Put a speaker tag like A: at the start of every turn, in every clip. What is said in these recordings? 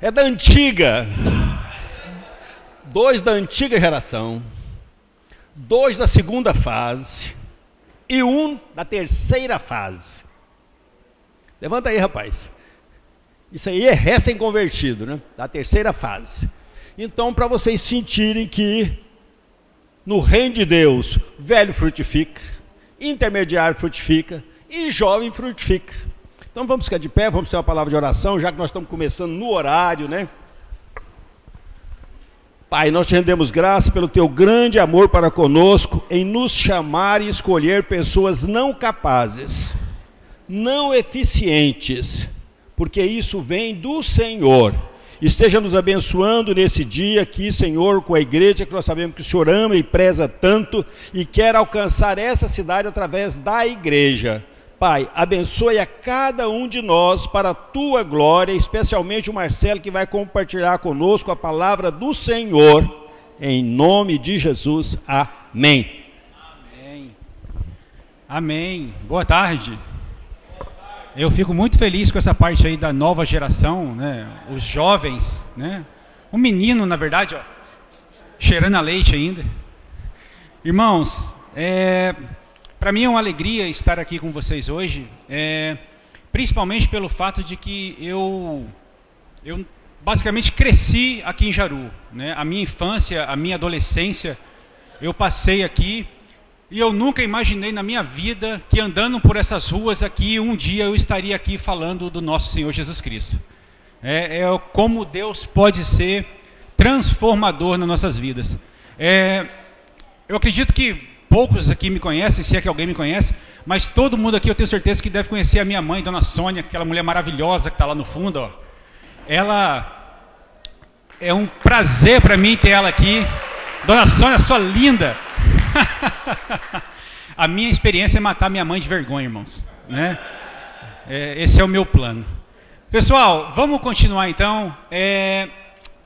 A: é da antiga. 2 da antiga geração, 2 da segunda fase e 1 da terceira fase. Levanta aí, rapaz. Isso aí é recém-convertido, né? Da terceira fase. Então, para vocês sentirem que no reino de Deus, velho frutifica, intermediário frutifica e jovem frutifica. Então vamos ficar de pé, vamos ter uma palavra de oração, já que nós estamos começando no horário, né? Pai, nós te rendemos graça pelo teu grande amor para conosco, em nos chamar e escolher pessoas não capazes, não eficientes, porque isso vem do Senhor. Esteja nos abençoando nesse dia aqui, Senhor, com a igreja que nós sabemos que o Senhor ama e preza tanto e quer alcançar essa cidade através da igreja. Pai, abençoe a cada um de nós para a tua glória, especialmente o Marcelo que vai compartilhar conosco a palavra do Senhor, em nome de Jesus, amém.
B: Amém. Amém. Boa tarde. Eu fico muito feliz com essa parte aí da nova geração, né? Os jovens, né? Um menino, na verdade, ó, cheirando a leite ainda. Irmãos, para mim é uma alegria estar aqui com vocês hoje, principalmente pelo fato de que eu basicamente cresci aqui em Jaru, né? A minha infância, a minha adolescência, eu passei aqui e eu nunca imaginei na minha vida que andando por essas ruas aqui, um dia eu estaria aqui falando do nosso Senhor Jesus Cristo. Como Deus pode ser transformador nas nossas vidas. Eu acredito que poucos aqui me conhecem, se é que alguém me conhece, mas todo mundo aqui eu tenho certeza que deve conhecer a minha mãe, Dona Sônia, aquela mulher maravilhosa que está lá no fundo, ó. Ela é um prazer para mim ter ela aqui. Dona Sônia, sua linda. A minha experiência é matar minha mãe de vergonha, irmãos, né? Esse é o meu plano. Pessoal, vamos continuar então.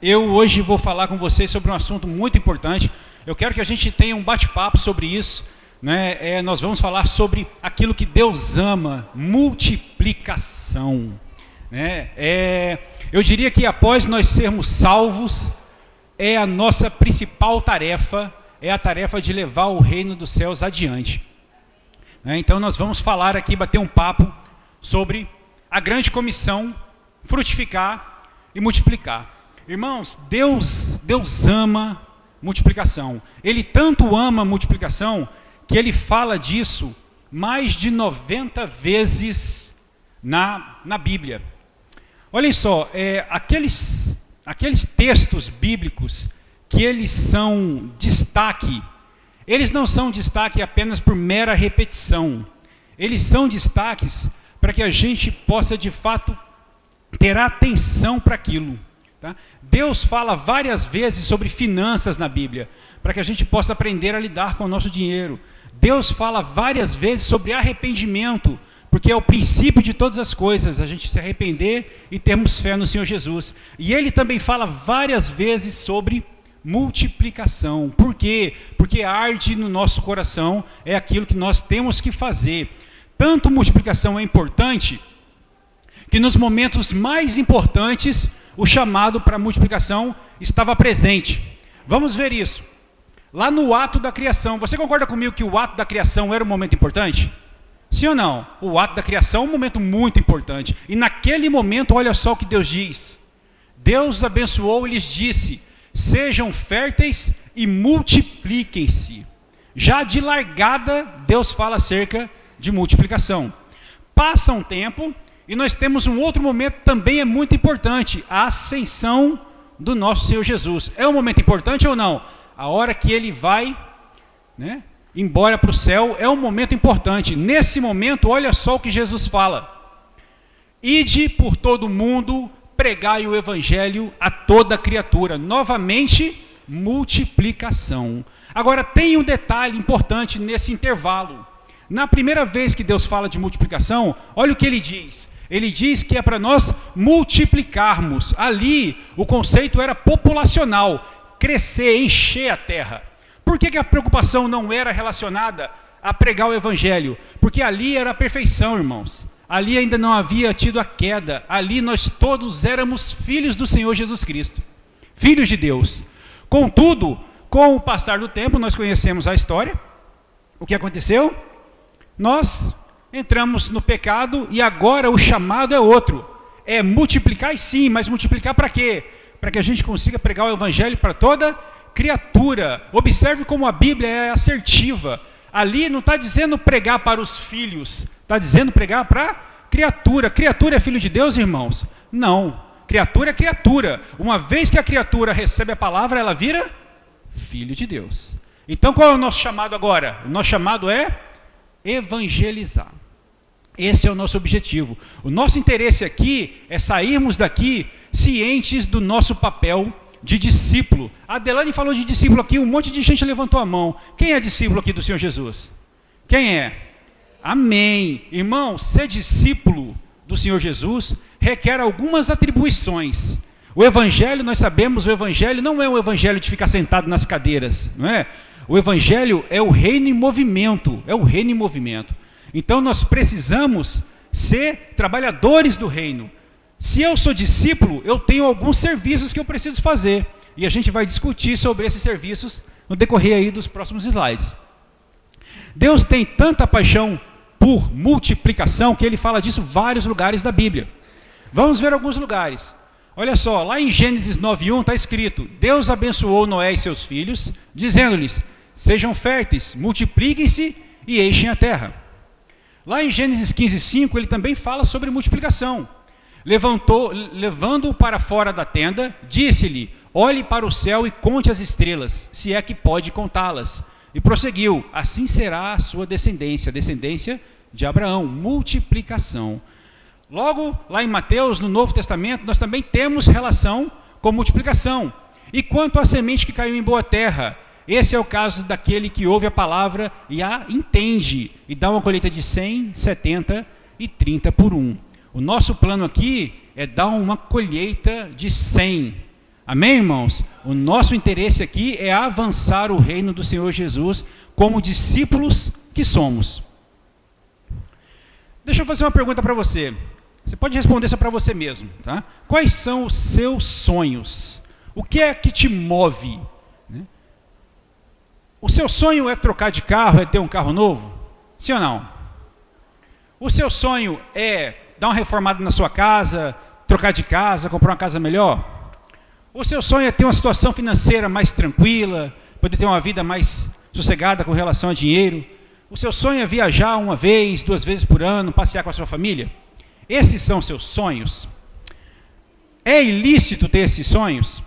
B: Eu hoje vou falar com vocês sobre um assunto muito importante. Eu quero que a gente tenha um bate-papo sobre isso, né? Nós vamos falar sobre aquilo que Deus ama, multiplicação, né? Eu diria que após nós sermos salvos, a nossa principal tarefa é a tarefa de levar o reino dos céus adiante, né? Então nós vamos falar aqui, bater um papo sobre a grande comissão, frutificar e multiplicar. Irmãos, Deus ama multiplicação. Ele tanto ama multiplicação que ele fala disso mais de 90 vezes na Bíblia. Olhem só, aqueles textos bíblicos que eles são destaque, eles não são destaque apenas por mera repetição. Eles são destaques para que a gente possa de fato ter atenção para aquilo. Tá? Deus fala várias vezes sobre finanças na Bíblia, para que a gente possa aprender a lidar com o nosso dinheiro. Deus fala várias vezes sobre arrependimento, porque é o princípio de todas as coisas, a gente se arrepender e termos fé no Senhor Jesus. E Ele também fala várias vezes sobre multiplicação. Por quê? Porque arde no nosso coração, é aquilo que nós temos que fazer. Tanto multiplicação é importante, que nos momentos mais importantes, o chamado para multiplicação estava presente. Vamos ver isso. Lá no ato da criação, você concorda comigo que o ato da criação era um momento importante? Sim ou não? O ato da criação é um momento muito importante. E naquele momento, olha só o que Deus diz. Deus abençoou e lhes disse: sejam férteis e multipliquem-se. Já de largada, Deus fala acerca de multiplicação. Passa um tempo e nós temos um outro momento que também é muito importante, a ascensão do nosso Senhor Jesus. É um momento importante ou não? A hora que ele vai, né, embora para o céu, é um momento importante. Nesse momento, olha só o que Jesus fala: ide por todo o mundo, pregai o evangelho a toda criatura. Novamente, multiplicação. Agora, tem um detalhe importante nesse intervalo. Na primeira vez que Deus fala de multiplicação, olha o que ele diz. Ele diz que é para nós multiplicarmos. Ali, o conceito era populacional, crescer, encher a terra. Por que a preocupação não era relacionada a pregar o evangelho? Porque ali era a perfeição, irmãos. ali ainda não havia tido a queda, ali nós todos éramos filhos do Senhor Jesus Cristo, filhos de Deus. Contudo, com o passar do tempo, nós conhecemos a história. O que aconteceu? Nós entramos no pecado e agora o chamado é outro. É multiplicar, sim, mas multiplicar para quê? Para que a gente consiga pregar o evangelho para toda criatura. Observe como a Bíblia é assertiva. Ali não está dizendo pregar para os filhos, está dizendo pregar para criatura. Criatura é filho de Deus, irmãos? Não. Criatura é criatura. Uma vez que a criatura recebe a palavra, ela vira filho de Deus. Então qual é o nosso chamado agora? O nosso chamado é evangelizar. Esse é o nosso objetivo. O nosso interesse aqui é sairmos daqui cientes do nosso papel de discípulo. A Adelane falou de discípulo aqui, um monte de gente levantou a mão. Quem é discípulo aqui do Senhor Jesus? Quem é? Amém. Irmão, ser discípulo do Senhor Jesus requer algumas atribuições. O evangelho, nós sabemos, o evangelho não é um evangelho de ficar sentado nas cadeiras, não é? O evangelho é o reino em movimento, é o reino em movimento. Então nós precisamos ser trabalhadores do reino. Se eu sou discípulo, eu tenho alguns serviços que eu preciso fazer. E a gente vai discutir sobre esses serviços no decorrer aí dos próximos slides. Deus tem tanta paixão por multiplicação que ele fala disso em vários lugares da Bíblia. Vamos ver alguns lugares. Olha só, lá em Gênesis 9:1 está escrito: Deus abençoou Noé e seus filhos, dizendo-lhes: sejam férteis, multipliquem-se e enchem a terra. Lá em Gênesis 15:5 ele também fala sobre multiplicação. Levando-o para fora da tenda, disse-lhe: olhe para o céu e conte as estrelas, se é que pode contá-las. E prosseguiu: assim será a sua descendência, a descendência de Abraão. Multiplicação. Logo, lá em Mateus, no Novo Testamento, nós também temos relação com multiplicação. E quanto à semente que caiu em boa terra, esse é o caso daquele que ouve a palavra e a entende, e dá uma colheita de 100, 70 e 30 por 1. O nosso plano aqui é dar uma colheita de 100. Amém, irmãos? O nosso interesse aqui é avançar o reino do Senhor Jesus como discípulos que somos. Deixa eu fazer uma pergunta para você. Você pode responder só para você mesmo, tá? Quais são os seus sonhos? O que é que te move? O seu sonho é trocar de carro, é ter um carro novo? Sim ou não? O seu sonho é dar uma reformada na sua casa, trocar de casa, comprar uma casa melhor? O seu sonho é ter uma situação financeira mais tranquila, poder ter uma vida mais sossegada com relação a dinheiro? O seu sonho é viajar uma vez, 2 vezes por ano, passear com a sua família? Esses são seus sonhos? É ilícito ter esses sonhos?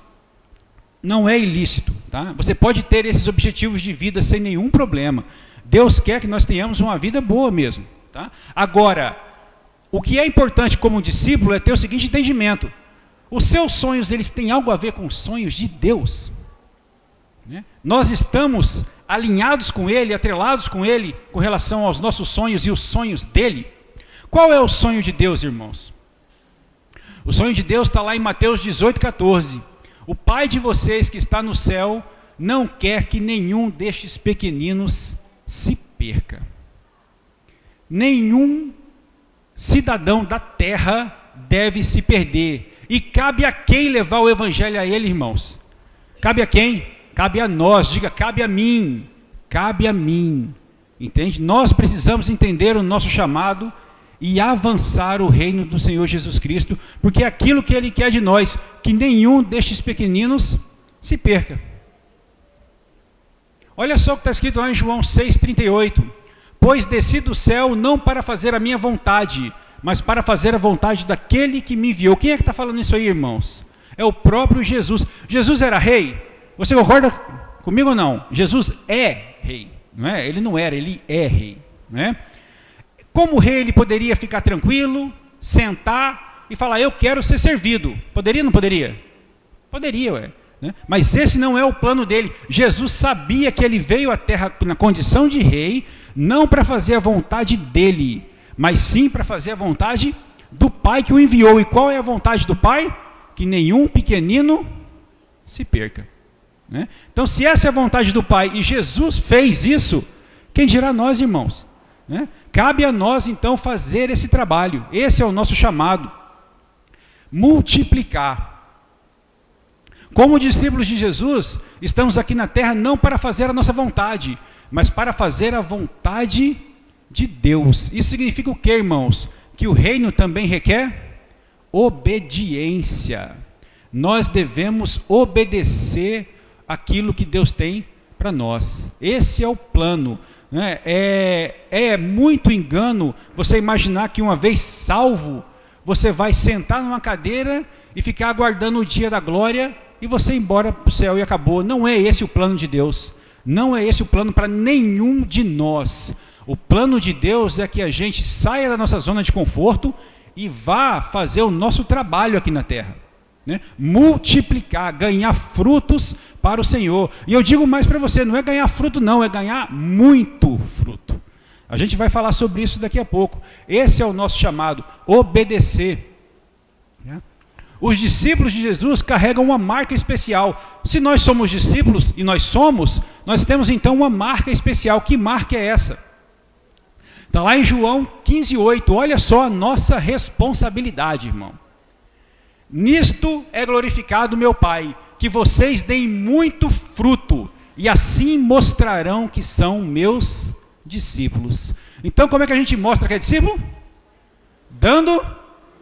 B: Não é ilícito, tá? Você pode ter esses objetivos de vida sem nenhum problema. Deus quer que nós tenhamos uma vida boa mesmo, tá? Agora, o que é importante como discípulo é ter o seguinte entendimento: os seus sonhos, eles têm algo a ver com os sonhos de Deus, né? Nós estamos alinhados com Ele, atrelados com Ele, com relação aos nossos sonhos e os sonhos dEle. Qual é o sonho de Deus, irmãos? O sonho de Deus está lá em Mateus 18:14. O Pai de vocês que está no céu não quer que nenhum destes pequeninos se perca. Nenhum cidadão da terra deve se perder. E cabe a quem levar o evangelho a ele, irmãos? Cabe a quem? Cabe a nós. Diga: cabe a mim. Cabe a mim. Entende? Nós precisamos entender o nosso chamado e avançar o reino do Senhor Jesus Cristo, porque é aquilo que Ele quer de nós, que nenhum destes pequeninos se perca. Olha só o que está escrito lá em João 6,38. Pois desci do céu não para fazer a minha vontade, mas para fazer a vontade daquele que me enviou. Quem é que está falando isso aí, irmãos? É o próprio Jesus. Jesus era rei? Você concorda comigo ou não? Jesus é rei, não é? Ele não era, ele é rei, não é? Como rei, ele poderia ficar tranquilo, sentar e falar: eu quero ser servido. Poderia ou não poderia? Poderia, ué, né? Mas esse não é o plano dele. Jesus sabia que ele veio à terra na condição de rei, não para fazer a vontade dele, mas sim para fazer a vontade do Pai que o enviou. E qual é a vontade do Pai? Que nenhum pequenino se perca, né? Então, se essa é a vontade do Pai e Jesus fez isso, quem dirá nós, irmãos, né? Cabe a nós, então, fazer esse trabalho. Esse é o nosso chamado. Multiplicar. Como discípulos de Jesus, estamos aqui na terra não para fazer a nossa vontade, mas para fazer a vontade de Deus. Isso significa o quê, irmãos? Que o reino também requer obediência. Nós devemos obedecer aquilo que Deus tem para nós. Esse é o plano. Né? É muito engano você imaginar que uma vez salvo, você vai sentar numa cadeira e ficar aguardando o dia da glória e você ir embora para o céu e acabou. Não é esse o plano de Deus. Não é esse o plano para nenhum de nós. O plano de Deus é que a gente saia da nossa zona de conforto e vá fazer o nosso trabalho aqui na terra. Né? Multiplicar, ganhar frutos para o Senhor. E eu digo mais para você, não é ganhar fruto não, é ganhar muito fruto. A gente vai falar sobre isso daqui a pouco. Esse é o nosso chamado, obedecer. Né? Os discípulos de Jesus carregam uma marca especial. Se nós somos discípulos, e nós somos, nós temos então uma marca especial. Que marca é essa? Está lá em João 15:8. Olha só a nossa responsabilidade, irmão. Nisto é glorificado meu Pai, que vocês deem muito fruto, e assim mostrarão que são meus discípulos. Então, como é que a gente mostra que é discípulo? Dando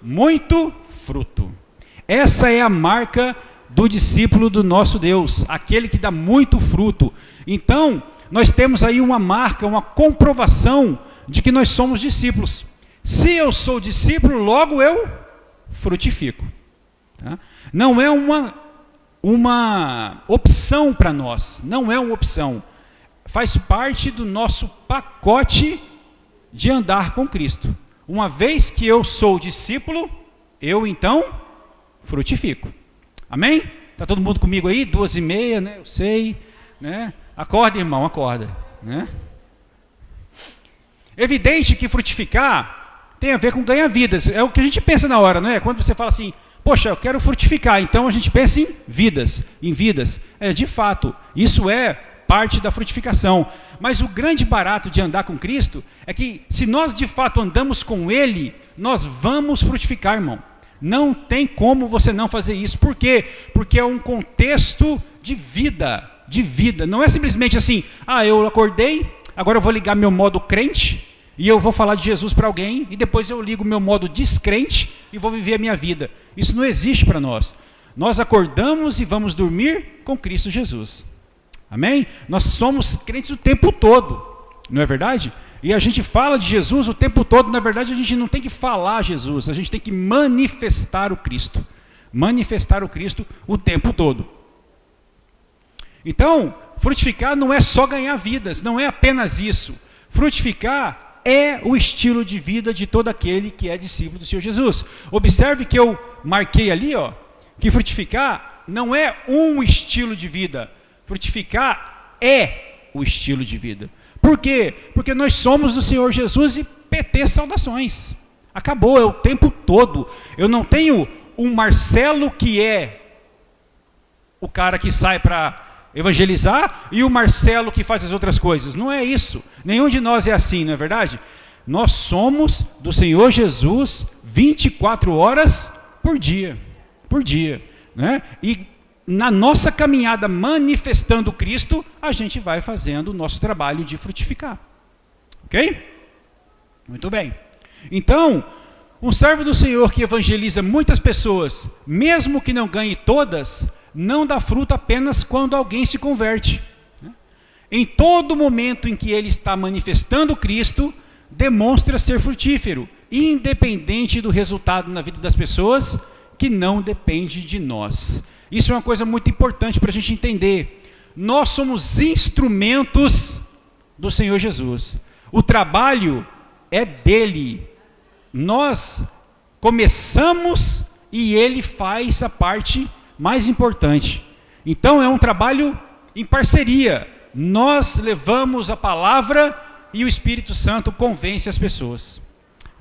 B: muito fruto. Essa é a marca do discípulo do nosso Deus, aquele que dá muito fruto. Então, nós temos aí uma marca, uma comprovação de que nós somos discípulos. Se eu sou discípulo, logo eu frutifico. Tá? Não é uma opção para nós, não é uma opção. Faz parte do nosso pacote de andar com Cristo. Uma vez que eu sou discípulo, eu então frutifico. Amém? Está todo mundo comigo aí? 2:30, né? Eu sei. Né? Acorda, irmão, acorda. Né? Evidente que frutificar tem a ver com ganhar vidas. É o que a gente pensa na hora, não é? Quando você fala assim, poxa, eu quero frutificar, então a gente pensa em vidas, de fato, isso é parte da frutificação. Mas o grande barato de andar com Cristo é que se nós de fato andamos com Ele, nós vamos frutificar, irmão. Não tem como você não fazer isso. Por quê? Porque é um contexto de vida, Não é simplesmente assim, eu acordei, agora eu vou ligar meu modo crente, e eu vou falar de Jesus para alguém, e depois eu ligo o meu modo descrente e vou viver a minha vida. Isso não existe para nós. Nós acordamos e vamos dormir com Cristo Jesus. Amém? Nós somos crentes o tempo todo, não é verdade? E a gente fala de Jesus o tempo todo. Na verdade, a gente não tem que falar Jesus, a gente tem que manifestar o Cristo. Manifestar o Cristo o tempo todo. Então, frutificar não é só ganhar vidas, não é apenas isso. Frutificar é o estilo de vida de todo aquele que é discípulo do Senhor Jesus. Observe que eu marquei ali, que frutificar não é um estilo de vida. Frutificar é o estilo de vida. Por quê? Porque nós somos do Senhor Jesus e PT saudações. Acabou, é o tempo todo. Eu não tenho um Marcelo que é o cara que sai para evangelizar e o Marcelo que faz as outras coisas. Não é isso. Nenhum de nós é assim, não é verdade? Nós somos do Senhor Jesus 24 horas por dia. Né? E na nossa caminhada manifestando Cristo, a gente vai fazendo o nosso trabalho de frutificar. Ok? Muito bem. Então, um servo do Senhor que evangeliza muitas pessoas, mesmo que não ganhe todas, não dá fruto apenas quando alguém se converte. Em todo momento em que ele está manifestando Cristo, demonstra ser frutífero, independente do resultado na vida das pessoas, que não depende de nós. Isso é uma coisa muito importante para a gente entender. Nós somos instrumentos do Senhor Jesus. O trabalho é dele. Nós começamos e ele faz a parte mais importante. Então é um trabalho em parceria. Nós levamos a palavra e o Espírito Santo convence as pessoas.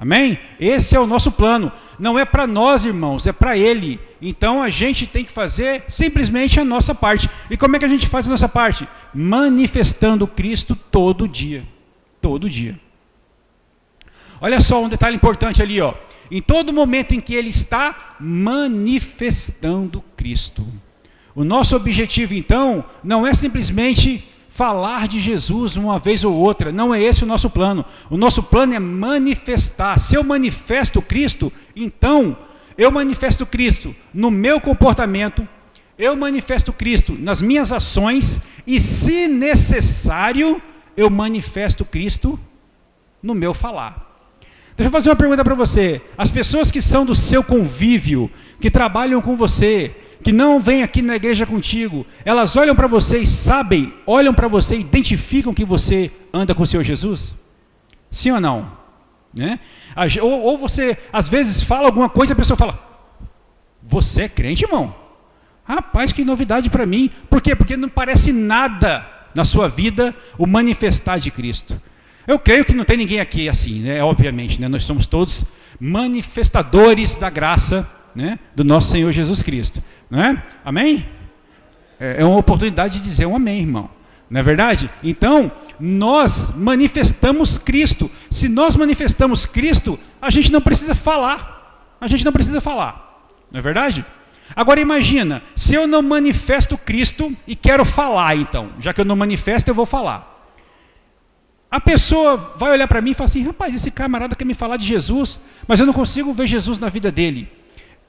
B: Amém? Esse é o nosso plano. Não é para nós, irmãos, é para Ele. Então a gente tem que fazer simplesmente a nossa parte. E como é que a gente faz a nossa parte? Manifestando Cristo todo dia. Todo dia. Olha só um detalhe importante ali, ó. Em todo momento em que ele está manifestando Cristo. O nosso objetivo, então, não é simplesmente falar de Jesus uma vez ou outra. Não é esse o nosso plano. O nosso plano é manifestar. Se eu manifesto Cristo, então eu manifesto Cristo no meu comportamento, eu manifesto Cristo nas minhas ações e, se necessário, eu manifesto Cristo no meu falar. Deixa eu fazer uma pergunta para você. As pessoas que são do seu convívio, que trabalham com você, que não vêm aqui na igreja contigo, elas olham para você e sabem, olham para você e identificam que você anda com o Senhor Jesus? Sim ou não? Né? Ou você, às vezes, fala alguma coisa e a pessoa fala, você é crente, irmão? Rapaz, que novidade para mim. Por quê? Porque não parece nada na sua vida o manifestar de Cristo. Eu creio que não tem ninguém aqui assim, né? Obviamente, né? Nós somos todos manifestadores da graça, né? Do nosso Senhor Jesus Cristo, né? Amém? É uma oportunidade de dizer um amém, irmão. Não é verdade? Então, nós manifestamos Cristo. Se nós manifestamos Cristo, a gente não precisa falar. A gente não precisa falar. Não é verdade? Agora imagina, se eu não manifesto Cristo e quero falar, então, já que eu não manifesto, eu vou falar. A pessoa vai olhar para mim e falar assim, rapaz, esse camarada quer me falar de Jesus, mas eu não consigo ver Jesus na vida dele.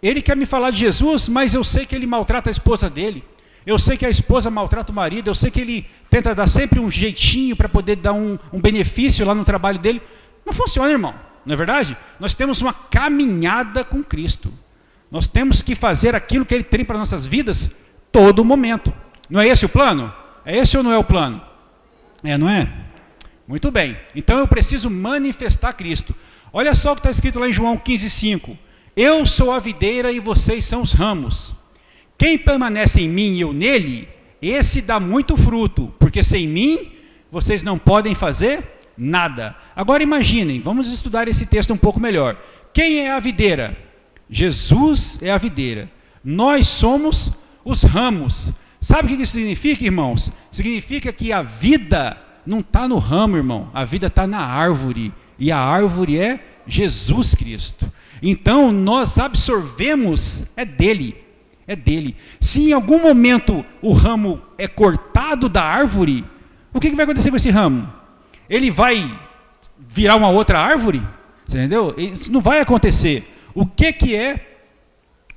B: Ele quer me falar de Jesus, mas eu sei que ele maltrata a esposa dele. Eu sei que a esposa maltrata o marido, eu sei que ele tenta dar sempre um jeitinho para poder dar um benefício lá no trabalho dele. Não funciona, irmão, não é verdade? Nós temos uma caminhada com Cristo. Nós temos que fazer aquilo que Ele tem para nossas vidas todo momento. Não é esse o plano? É esse ou não é o plano? É, não é? Muito bem. Então eu preciso manifestar Cristo. Olha só o que está escrito lá em João 15,5. Eu sou a videira e vocês são os ramos. Quem permanece em mim e eu nele, esse dá muito fruto, porque sem mim vocês não podem fazer nada. Agora imaginem, vamos estudar esse texto um pouco melhor. Quem é a videira? Jesus é a videira. Nós somos os ramos. Sabe o que isso significa, irmãos? Significa que a vida não está no ramo, irmão. A vida está na árvore. E a árvore é Jesus Cristo. Então, nós absorvemos, é dele. É dele. Se em algum momento o ramo é cortado da árvore, o que vai acontecer com esse ramo? Ele vai virar uma outra árvore? Entendeu? Isso não vai acontecer. O que é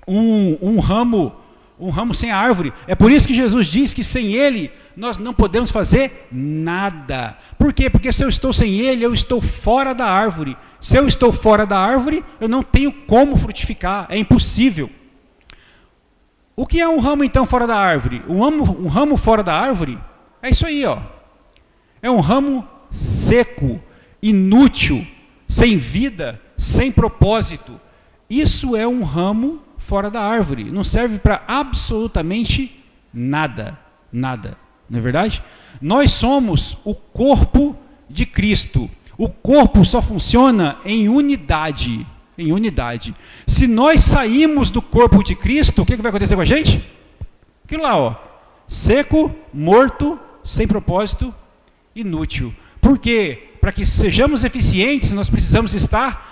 B: um ramo sem árvore? É por isso que Jesus diz que sem ele nós não podemos fazer nada. Por quê? Porque se eu estou sem ele, eu estou fora da árvore. Se eu estou fora da árvore, eu não tenho como frutificar, é impossível. O que é um ramo então fora da árvore? Um ramo fora da árvore é isso aí, ó. É um ramo seco, inútil, sem vida, sem propósito. Isso é um ramo fora da árvore, não serve para absolutamente nada, nada, não é verdade? Nós somos o corpo de Cristo, o corpo só funciona em unidade, Se nós sairmos do corpo de Cristo, o que vai acontecer com a gente? Aquilo lá, ó, seco, morto, sem propósito, inútil. Por quê? Para que sejamos eficientes, nós precisamos estar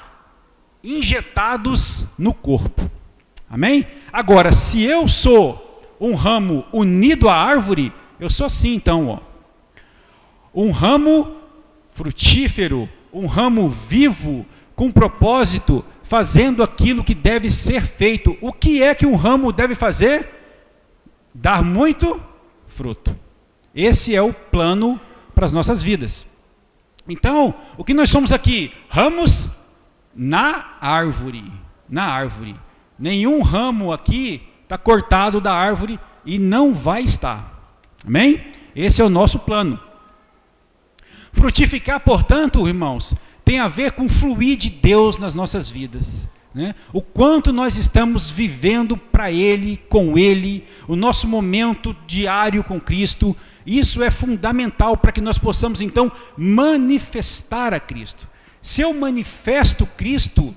B: injetados no corpo. Amém? Agora, se eu sou um ramo unido à árvore, eu sou assim então, ó. Um ramo frutífero, um ramo vivo, com propósito, fazendo aquilo que deve ser feito. O que é que um ramo deve fazer? Dar muito fruto. Esse é o plano para as nossas vidas. Então, o que nós somos aqui? Ramos na árvore. Nenhum ramo aqui está cortado da árvore e não vai estar. Amém? Esse é o nosso plano. Frutificar, portanto, irmãos, tem a ver com fluir de Deus nas nossas vidas. Né? O quanto nós estamos vivendo para Ele, com Ele, o nosso momento diário com Cristo, isso é fundamental para que nós possamos então manifestar a Cristo. Se eu manifesto Cristo,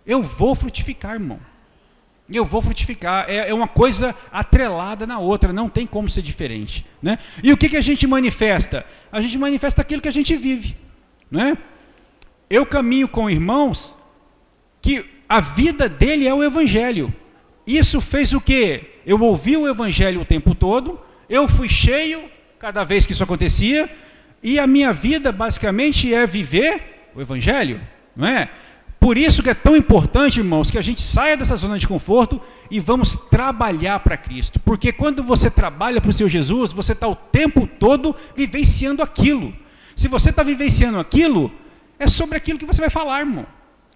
B: eu vou frutificar, irmão. Eu vou frutificar, é uma coisa atrelada na outra, não tem como ser diferente. Né? E o que a gente manifesta? A gente manifesta aquilo que a gente vive. Né? eu caminho com irmãos que a vida dele é o Evangelho. Isso fez o quê? Eu ouvi o Evangelho o tempo todo, eu fui cheio cada vez que isso acontecia, e a minha vida basicamente é viver o Evangelho, não é? Por isso que é tão importante, irmãos, que a gente saia dessa zona de conforto e vamos trabalhar para Cristo. Porque quando você trabalha para o Senhor Jesus, você está o tempo todo vivenciando aquilo. Se você está vivenciando aquilo, é sobre aquilo que você vai falar, irmão.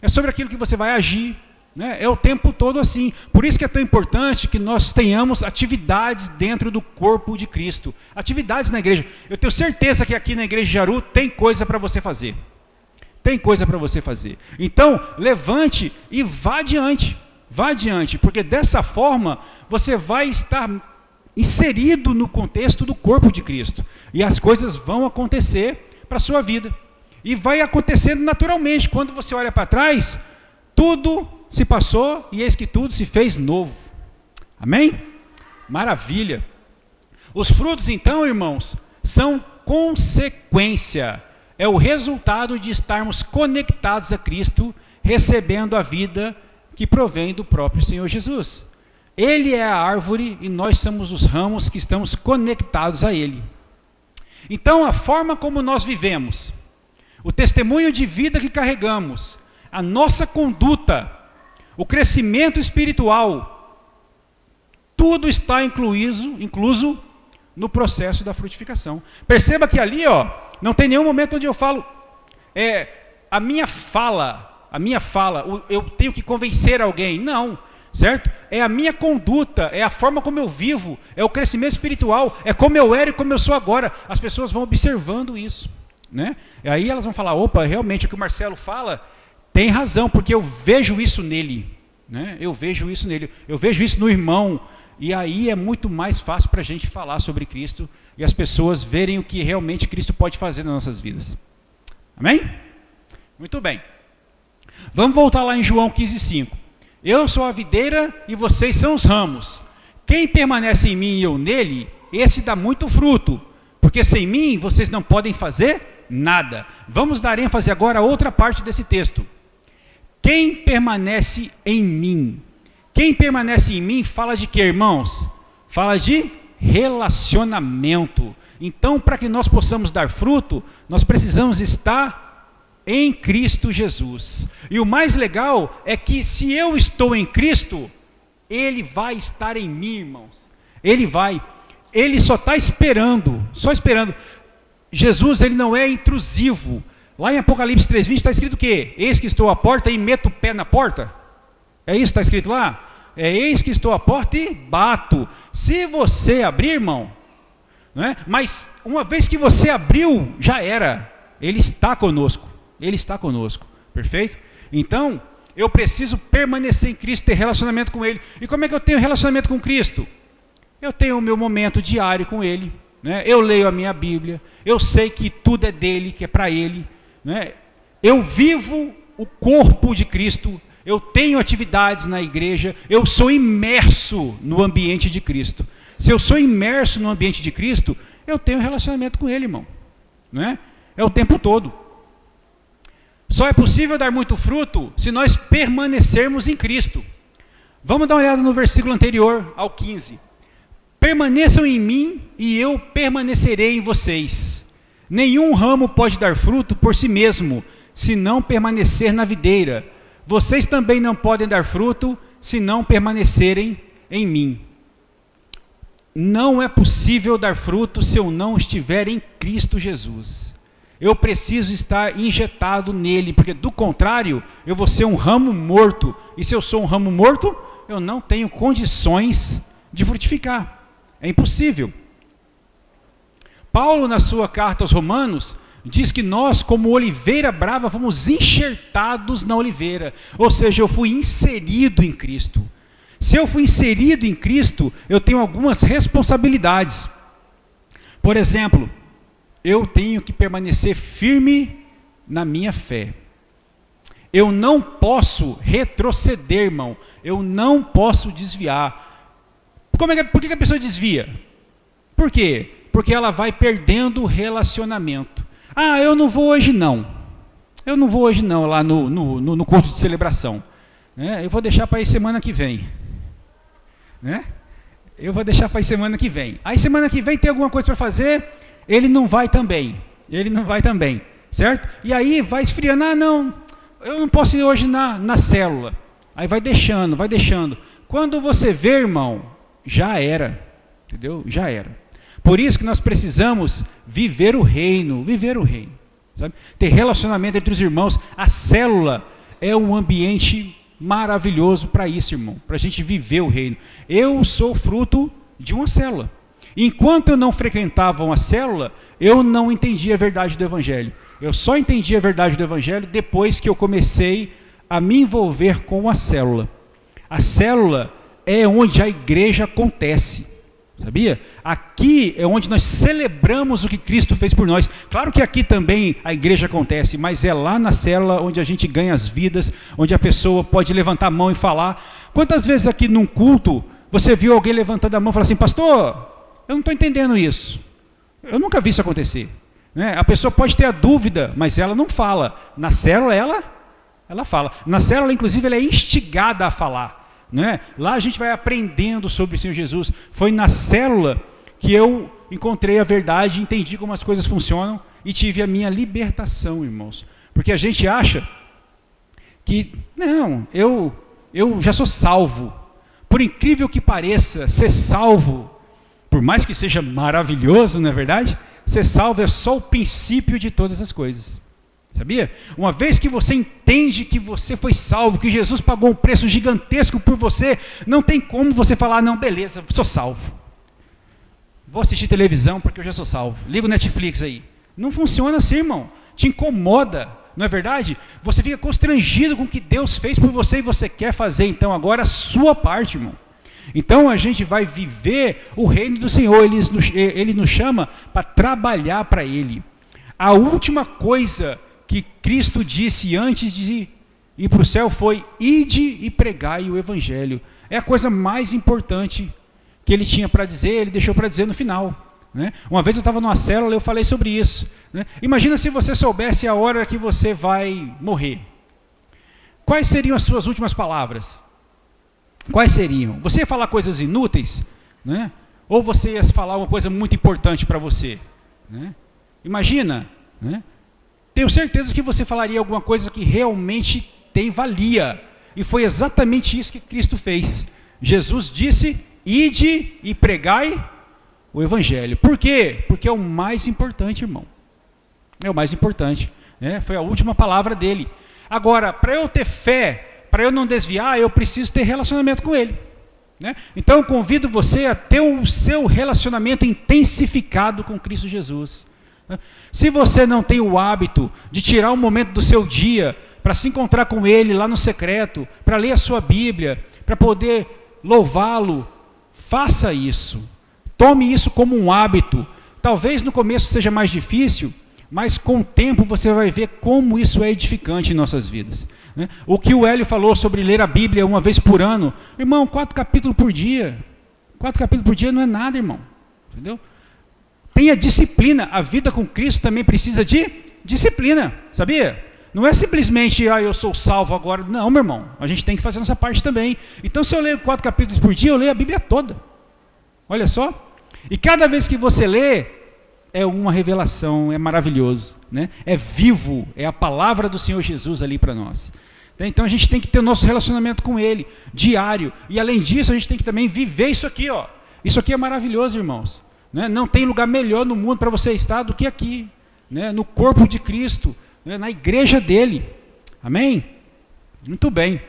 B: É sobre aquilo que você vai agir. Né? É o tempo todo assim. Por isso que é tão importante que nós tenhamos atividades dentro do corpo de Cristo. Atividades na igreja. Eu tenho certeza que aqui na igreja de Jaru tem coisa para você fazer. Tem coisa para você fazer. Então, levante e vá adiante. Vá adiante, porque dessa forma você vai estar inserido no contexto do corpo de Cristo. E as coisas vão acontecer para a sua vida. E vai acontecendo naturalmente. Quando você olha para trás, tudo se passou e eis que tudo se fez novo. Amém? Maravilha. Os frutos, então, irmãos, são consequência. É o resultado de estarmos conectados a Cristo, recebendo a vida que provém do próprio Senhor Jesus. Ele é a árvore e nós somos os ramos que estamos conectados a Ele. Então, a forma como nós vivemos, o testemunho de vida que carregamos, a nossa conduta, o crescimento espiritual, tudo está incluso no processo da frutificação. Perceba que ali, não tem nenhum momento onde eu falo, a minha fala, eu tenho que convencer alguém. Não, certo? É a minha conduta, é a forma como eu vivo, é o crescimento espiritual, é como eu era e como eu sou agora. As pessoas vão observando isso, né? E aí elas vão falar, opa, realmente o que o Marcelo fala tem razão, porque eu vejo isso nele, né? Eu vejo isso nele, eu vejo isso no irmão. E aí é muito mais fácil para a gente falar sobre Cristo e as pessoas verem o que realmente Cristo pode fazer nas nossas vidas. Amém? Muito bem. Vamos voltar lá em João 15,5. Eu sou a videira e vocês são os ramos. Quem permanece em mim e eu nele, esse dá muito fruto, porque sem mim vocês não podem fazer nada. Vamos dar ênfase agora a outra parte desse texto. Quem permanece em mim? Quem permanece em mim fala de quê, irmãos? Fala de relacionamento. Então, para que nós possamos dar fruto, nós precisamos estar em Cristo Jesus. E o mais legal é que se eu estou em Cristo, Ele vai estar em mim, irmãos. Ele só está esperando, Jesus, Ele não é intrusivo. Lá em Apocalipse 3,20 está escrito o quê? Eis que estou à porta e meto o pé na porta. É isso que está escrito lá? Eis que estou à porta e bato. Se você abrir, irmão, não é? Mas uma vez que você abriu, já era. Ele está conosco. Ele está conosco. Perfeito? Então, eu preciso permanecer em Cristo, ter relacionamento com Ele. E como é que eu tenho relacionamento com Cristo? Eu tenho o meu momento diário com Ele, né? Eu leio a minha Bíblia. Eu sei que tudo é dele, que é para Ele, né? Eu vivo o corpo de Cristo. Eu tenho atividades na igreja, eu sou imerso no ambiente de Cristo. Se eu sou imerso no ambiente de Cristo, eu tenho relacionamento com Ele, irmão. Não é? É o tempo todo. Só é possível dar muito fruto se nós permanecermos em Cristo. Vamos dar uma olhada no versículo anterior ao 15. Permaneçam em mim e eu permanecerei em vocês. Nenhum ramo pode dar fruto por si mesmo, se não permanecer na videira. Vocês também não podem dar fruto se não permanecerem em mim. Não é possível dar fruto se eu não estiver em Cristo Jesus. Eu preciso estar injetado nele, porque do contrário, eu vou ser um ramo morto. E se eu sou um ramo morto, eu não tenho condições de frutificar. É impossível. Paulo, na sua carta aos Romanos, diz que nós, como oliveira brava, fomos enxertados na oliveira. Ou seja, eu fui inserido em Cristo. Se eu fui inserido em Cristo, eu tenho algumas responsabilidades. Por exemplo, eu tenho que permanecer firme na minha fé. Eu não posso retroceder, irmão. Eu não posso desviar. Por que a pessoa desvia? Por quê? Porque ela vai perdendo o relacionamento. Ah, eu não vou hoje não. eu não vou hoje não, lá no culto de celebração. Né? Eu vou deixar para ir semana que vem. Né? Eu vou deixar para ir semana que vem. Aí semana que vem tem alguma coisa para fazer, ele não vai também. Certo? E aí vai esfriando, não, eu não posso ir hoje na célula. Aí vai deixando. Quando você vê, irmão, já era. Entendeu? Já era. Por isso que nós precisamos viver o reino. Sabe? Ter relacionamento entre os irmãos. A célula é um ambiente maravilhoso para isso, irmão. Para a gente viver o reino. Eu sou fruto de uma célula. Enquanto eu não frequentava uma célula, eu não entendia a verdade do Evangelho. Eu só entendi a verdade do Evangelho depois que eu comecei a me envolver com a célula. A célula é onde a igreja acontece. Sabia? Aqui é onde nós celebramos o que Cristo fez por nós. Claro que aqui também a igreja acontece, mas é lá na célula onde a gente ganha as vidas, onde a pessoa pode levantar a mão e falar. Quantas vezes aqui num culto você viu alguém levantando a mão e falar assim, pastor, eu não estou entendendo isso. Eu nunca vi isso acontecer. Né? A pessoa pode ter a dúvida, mas ela não fala. Na célula ela fala. Na célula, inclusive, ela é instigada a falar. Né? Lá a gente vai aprendendo sobre o Senhor Jesus. Foi na célula que eu encontrei a verdade, entendi como as coisas funcionam e tive a minha libertação, irmãos. Porque a gente acha que, não, eu já sou salvo. Por incrível que pareça, ser salvo, por mais que seja maravilhoso, não é verdade? Ser salvo é só o princípio de todas as coisas. Sabia? Uma vez que você entende que você foi salvo, que Jesus pagou um preço gigantesco por você, não tem como você falar, não, beleza, sou salvo. Vou assistir televisão porque eu já sou salvo. Liga o Netflix aí. Não funciona assim, irmão. Te incomoda, não é verdade? Você fica constrangido com o que Deus fez por você e você quer fazer, então, agora a sua parte, irmão. Então a gente vai viver o reino do Senhor, Ele nos chama para trabalhar para Ele. A última coisa que Cristo disse antes de ir para o céu foi: ide e pregai o Evangelho. É a coisa mais importante que Ele tinha para dizer, Ele deixou para dizer no final. Né? Uma vez eu estava numa célula e eu falei sobre isso. Né? Imagina se você soubesse a hora que você vai morrer. Quais seriam as suas últimas palavras? Quais seriam? Você ia falar coisas inúteis? Né? Ou você ia falar uma coisa muito importante para você? Né? Imagina, né? Tenho certeza que você falaria alguma coisa que realmente tem valia. E foi exatamente isso que Cristo fez. Jesus disse: ide e pregai o Evangelho. Por quê? Porque é o mais importante, irmão. É o mais importante. Né? Foi a última palavra dele. Agora, para eu ter fé, para eu não desviar, eu preciso ter relacionamento com Ele. Né? Então eu convido você a ter o seu relacionamento intensificado com Cristo Jesus. Se você não tem o hábito de tirar um momento do seu dia para se encontrar com Ele lá no secreto, para ler a sua Bíblia, para poder louvá-lo, faça isso. Tome isso como um hábito. Talvez no começo seja mais difícil, mas com o tempo você vai ver como isso é edificante em nossas vidas. Né? O que o Hélio falou sobre ler a Bíblia uma vez por ano, irmão, 4 capítulos por dia. 4 capítulos por dia não é nada, irmão. Entendeu? Tenha disciplina. A vida com Cristo também precisa de disciplina, sabia? Não é simplesmente, eu sou salvo agora. Não, meu irmão, a gente tem que fazer nossa parte também. Então, se eu leio 4 capítulos por dia, eu leio a Bíblia toda. Olha só. E cada vez que você lê, é uma revelação, é maravilhoso. Né? É vivo, é a palavra do Senhor Jesus ali para nós. Então, a gente tem que ter o nosso relacionamento com Ele, diário. E, além disso, a gente tem que também viver isso aqui. Ó. Isso aqui é maravilhoso, irmãos. Né? Não tem lugar melhor no mundo para você estar do que aqui, né? No corpo de Cristo, né? Na igreja dele. Amém? Muito bem.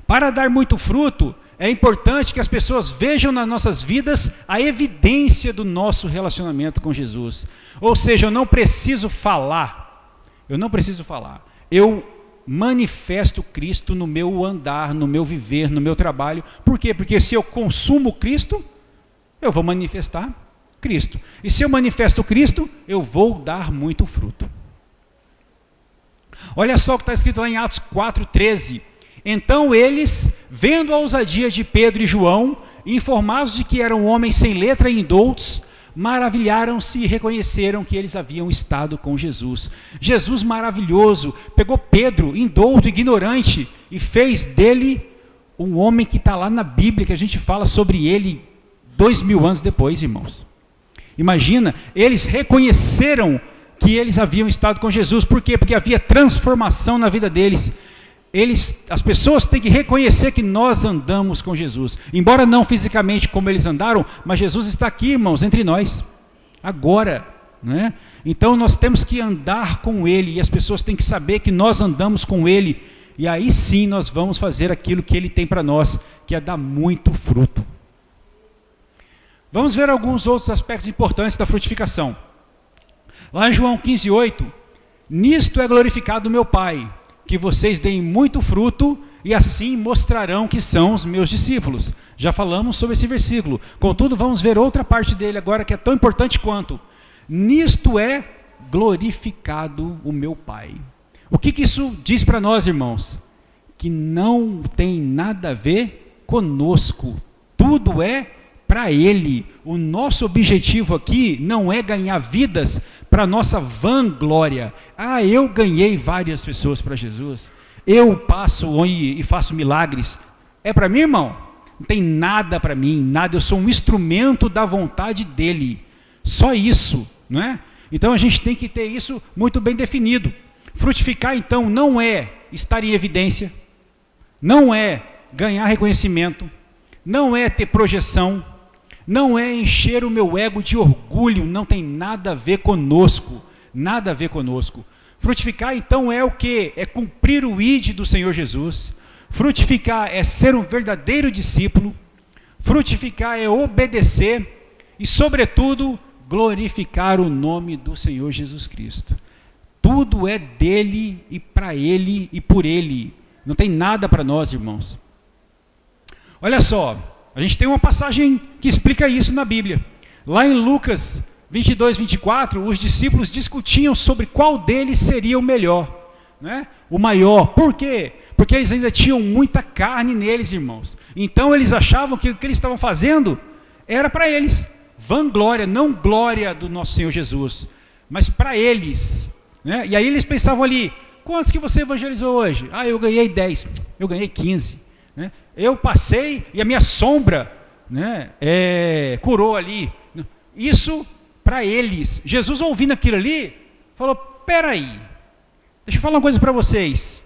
B: Para dar muito fruto, é importante que as pessoas vejam nas nossas vidas a evidência do nosso relacionamento com Jesus. Ou seja, eu não preciso falar. Eu manifesto Cristo no meu andar, no meu viver, no meu trabalho. Por quê? Porque se eu consumo Cristo, eu vou manifestar Cristo. E se eu manifesto Cristo, eu vou dar muito fruto. Olha só o que está escrito lá em Atos 4:13. Então eles, vendo a ousadia de Pedro e João, informados de que eram homens sem letra e indoutos, maravilharam-se e reconheceram que eles haviam estado com Jesus. Jesus maravilhoso pegou Pedro, indouto, ignorante, e fez dele um homem que está lá na Bíblia, que a gente fala sobre ele 2000 anos depois, irmãos. Imagina, eles reconheceram que eles haviam estado com Jesus. Por quê? Porque havia transformação na vida deles. As pessoas têm que reconhecer que nós andamos com Jesus, embora não fisicamente como eles andaram, mas Jesus está aqui, irmãos, entre nós, agora, né? Então nós temos que andar com Ele, e as pessoas têm que saber que nós andamos com Ele, e aí sim nós vamos fazer aquilo que Ele tem para nós, que é dar muito fruto. Vamos ver alguns outros aspectos importantes da frutificação. Lá em João 15:8, nisto é glorificado o meu Pai, que vocês deem muito fruto, e assim mostrarão que são os meus discípulos. Já falamos sobre esse versículo. Contudo, vamos ver outra parte dele agora, que é tão importante quanto. Nisto é glorificado o meu Pai. O que isso diz para nós, irmãos? Que não tem nada a ver conosco. Tudo é para Ele. O nosso objetivo aqui não é ganhar vidas para nossa vanglória. Ah, eu ganhei várias pessoas para Jesus. Eu passo e faço milagres. É para mim, irmão? Não tem nada para mim, nada. Eu sou um instrumento da vontade dEle. Só isso, não é? Então a gente tem que ter isso muito bem definido. Frutificar, então, não é estar em evidência, não é ganhar reconhecimento, não é ter projeção, não é encher o meu ego de orgulho, não tem nada a ver conosco, nada a ver conosco. Frutificar, então, é o quê? É cumprir o ID do Senhor Jesus. Frutificar é ser um verdadeiro discípulo. Frutificar é obedecer e, sobretudo, glorificar o nome do Senhor Jesus Cristo. Tudo é dele e para ele e por ele. Não tem nada para nós, irmãos. Olha só, a gente tem uma passagem que explica isso na Bíblia. Lá em Lucas 22, 24, os discípulos discutiam sobre qual deles seria o melhor, né? O maior. Por quê? Porque eles ainda tinham muita carne neles, irmãos. Então eles achavam que o que eles estavam fazendo era para eles. Vanglória, não glória do nosso Senhor Jesus, mas para eles, né? E aí eles pensavam ali, quantos que você evangelizou hoje? Ah, eu ganhei 10, eu ganhei 15, né? Eu passei e a minha sombra, né, curou ali. Isso para eles. Jesus, ouvindo aquilo ali, falou, peraí, deixa eu falar uma coisa para vocês.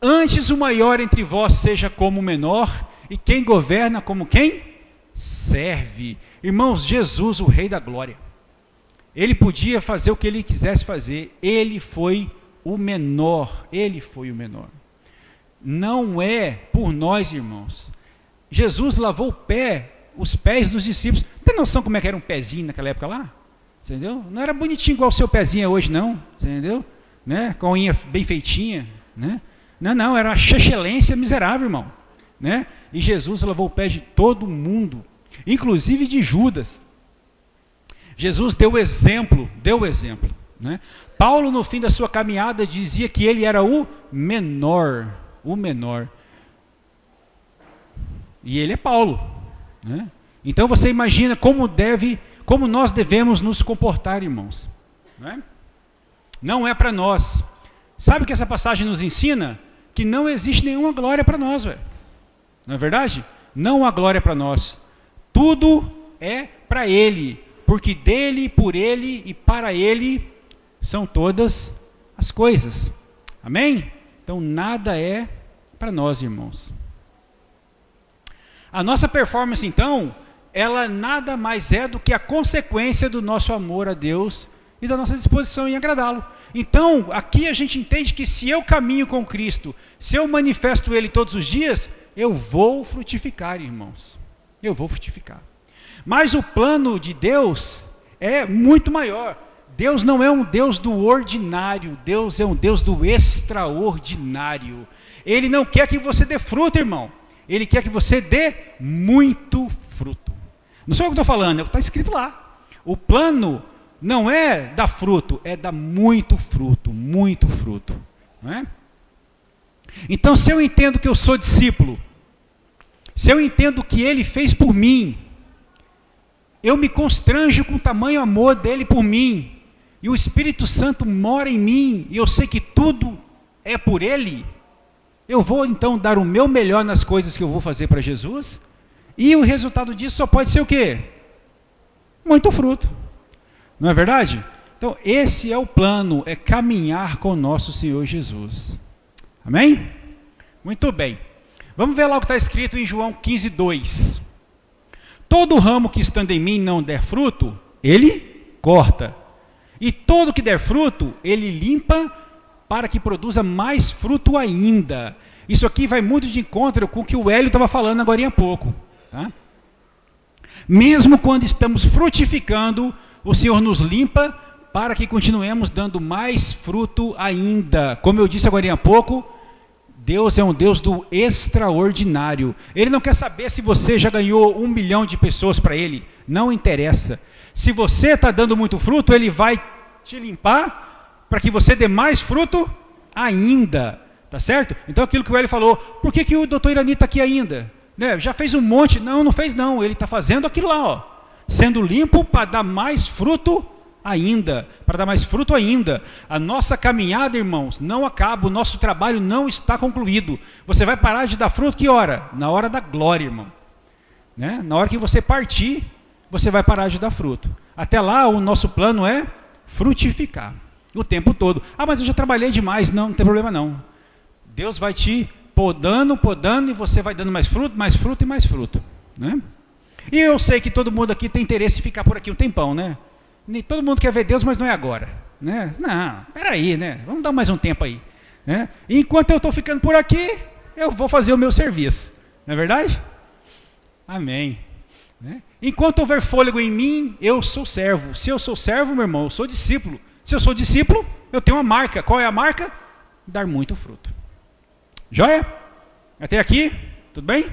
B: Antes o maior entre vós seja como o menor, e quem governa como quem? Serve. Irmãos, Jesus, o Rei da Glória, ele podia fazer o que ele quisesse fazer, ele foi o menor, ele foi o menor. Não é por nós, irmãos. Jesus lavou os pés dos discípulos. Tem noção como é que era um pezinho naquela época lá? Entendeu? Não era bonitinho igual o seu pezinho é hoje, não. Entendeu? Né? Com a unha bem feitinha, né? Não, era uma excelência miserável, irmão, né? E Jesus lavou o pé de todo mundo, inclusive de Judas. Jesus deu exemplo, né? Paulo, no fim da sua caminhada, dizia que ele era o menor. E ele é Paulo, né? Então você imagina como nós devemos nos comportar, irmãos, né? Não é para nós. Sabe o que essa passagem nos ensina? Que não existe nenhuma glória para nós, velho. Não é verdade? Não há glória para nós. Tudo é para Ele, porque dele, por Ele e para Ele são todas as coisas. Amém? Então nada é para nós, irmãos. A nossa performance, então, ela nada mais é do que a consequência do nosso amor a Deus e da nossa disposição em agradá-lo. Então, aqui a gente entende que se eu caminho com Cristo, se eu manifesto Ele todos os dias, eu vou frutificar, irmãos. Eu vou frutificar. Mas o plano de Deus é muito maior. Deus não é um Deus do ordinário, Deus é um Deus do extraordinário. Ele não quer que você dê fruto, irmão. Ele quer que você dê muito fruto. Não sei o que eu estou falando, está escrito lá. O plano não é dar fruto, é dar muito fruto, não é? Então, se eu entendo que eu sou discípulo, se eu entendo o que Ele fez por mim, eu me constranjo com o tamanho amor dele por mim, e o Espírito Santo mora em mim, e eu sei que tudo é por ele, eu vou então dar o meu melhor nas coisas que eu vou fazer para Jesus, e o resultado disso só pode ser o quê? Muito fruto. Não é verdade? Então, esse é o plano, é caminhar com o nosso Senhor Jesus. Amém? Muito bem. Vamos ver lá o que está escrito em João 15:2. Todo ramo que estando em mim não der fruto, ele corta. E todo que der fruto, ele limpa para que produza mais fruto ainda. Isso aqui vai muito de encontro com o que o Hélio estava falando agora há pouco. Tá? Mesmo quando estamos frutificando, o Senhor nos limpa para que continuemos dando mais fruto ainda. Como eu disse agora há pouco, Deus é um Deus do extraordinário. Ele não quer saber se você já ganhou 1 milhão de pessoas para Ele. Não interessa. Se você está dando muito fruto, Ele vai te limpar para que você dê mais fruto ainda. Tá certo? Então aquilo que o Hélio falou, por que o doutor Irani está aqui ainda? Né? Já fez um monte? Não, não fez não. Ele está fazendo aquilo lá, ó, sendo limpo para dar mais fruto ainda, para dar mais fruto ainda. A nossa caminhada, irmãos, não acaba, o nosso trabalho não está concluído. Você vai parar de dar fruto que hora? Na hora da glória, irmão. Né? Na hora que você partir, você vai parar de dar fruto. Até lá, o nosso plano é frutificar o tempo todo. Ah, mas eu já trabalhei demais. Não, não tem problema não. Deus vai te podando, e você vai dando mais fruto e mais fruto. Né? E eu sei que todo mundo aqui tem interesse em ficar por aqui um tempão, né? Todo mundo quer ver Deus, mas não é agora. Né? Não, peraí, né? Vamos dar mais um tempo aí. Né? E enquanto eu estou ficando por aqui, eu vou fazer o meu serviço. Não é verdade? Amém. Né? Enquanto houver fôlego em mim, eu sou servo. Se eu sou servo, meu irmão, eu sou discípulo. Se eu sou discípulo, eu tenho uma marca. Qual é a marca? Dar muito fruto. Joia? Até aqui? Tudo bem?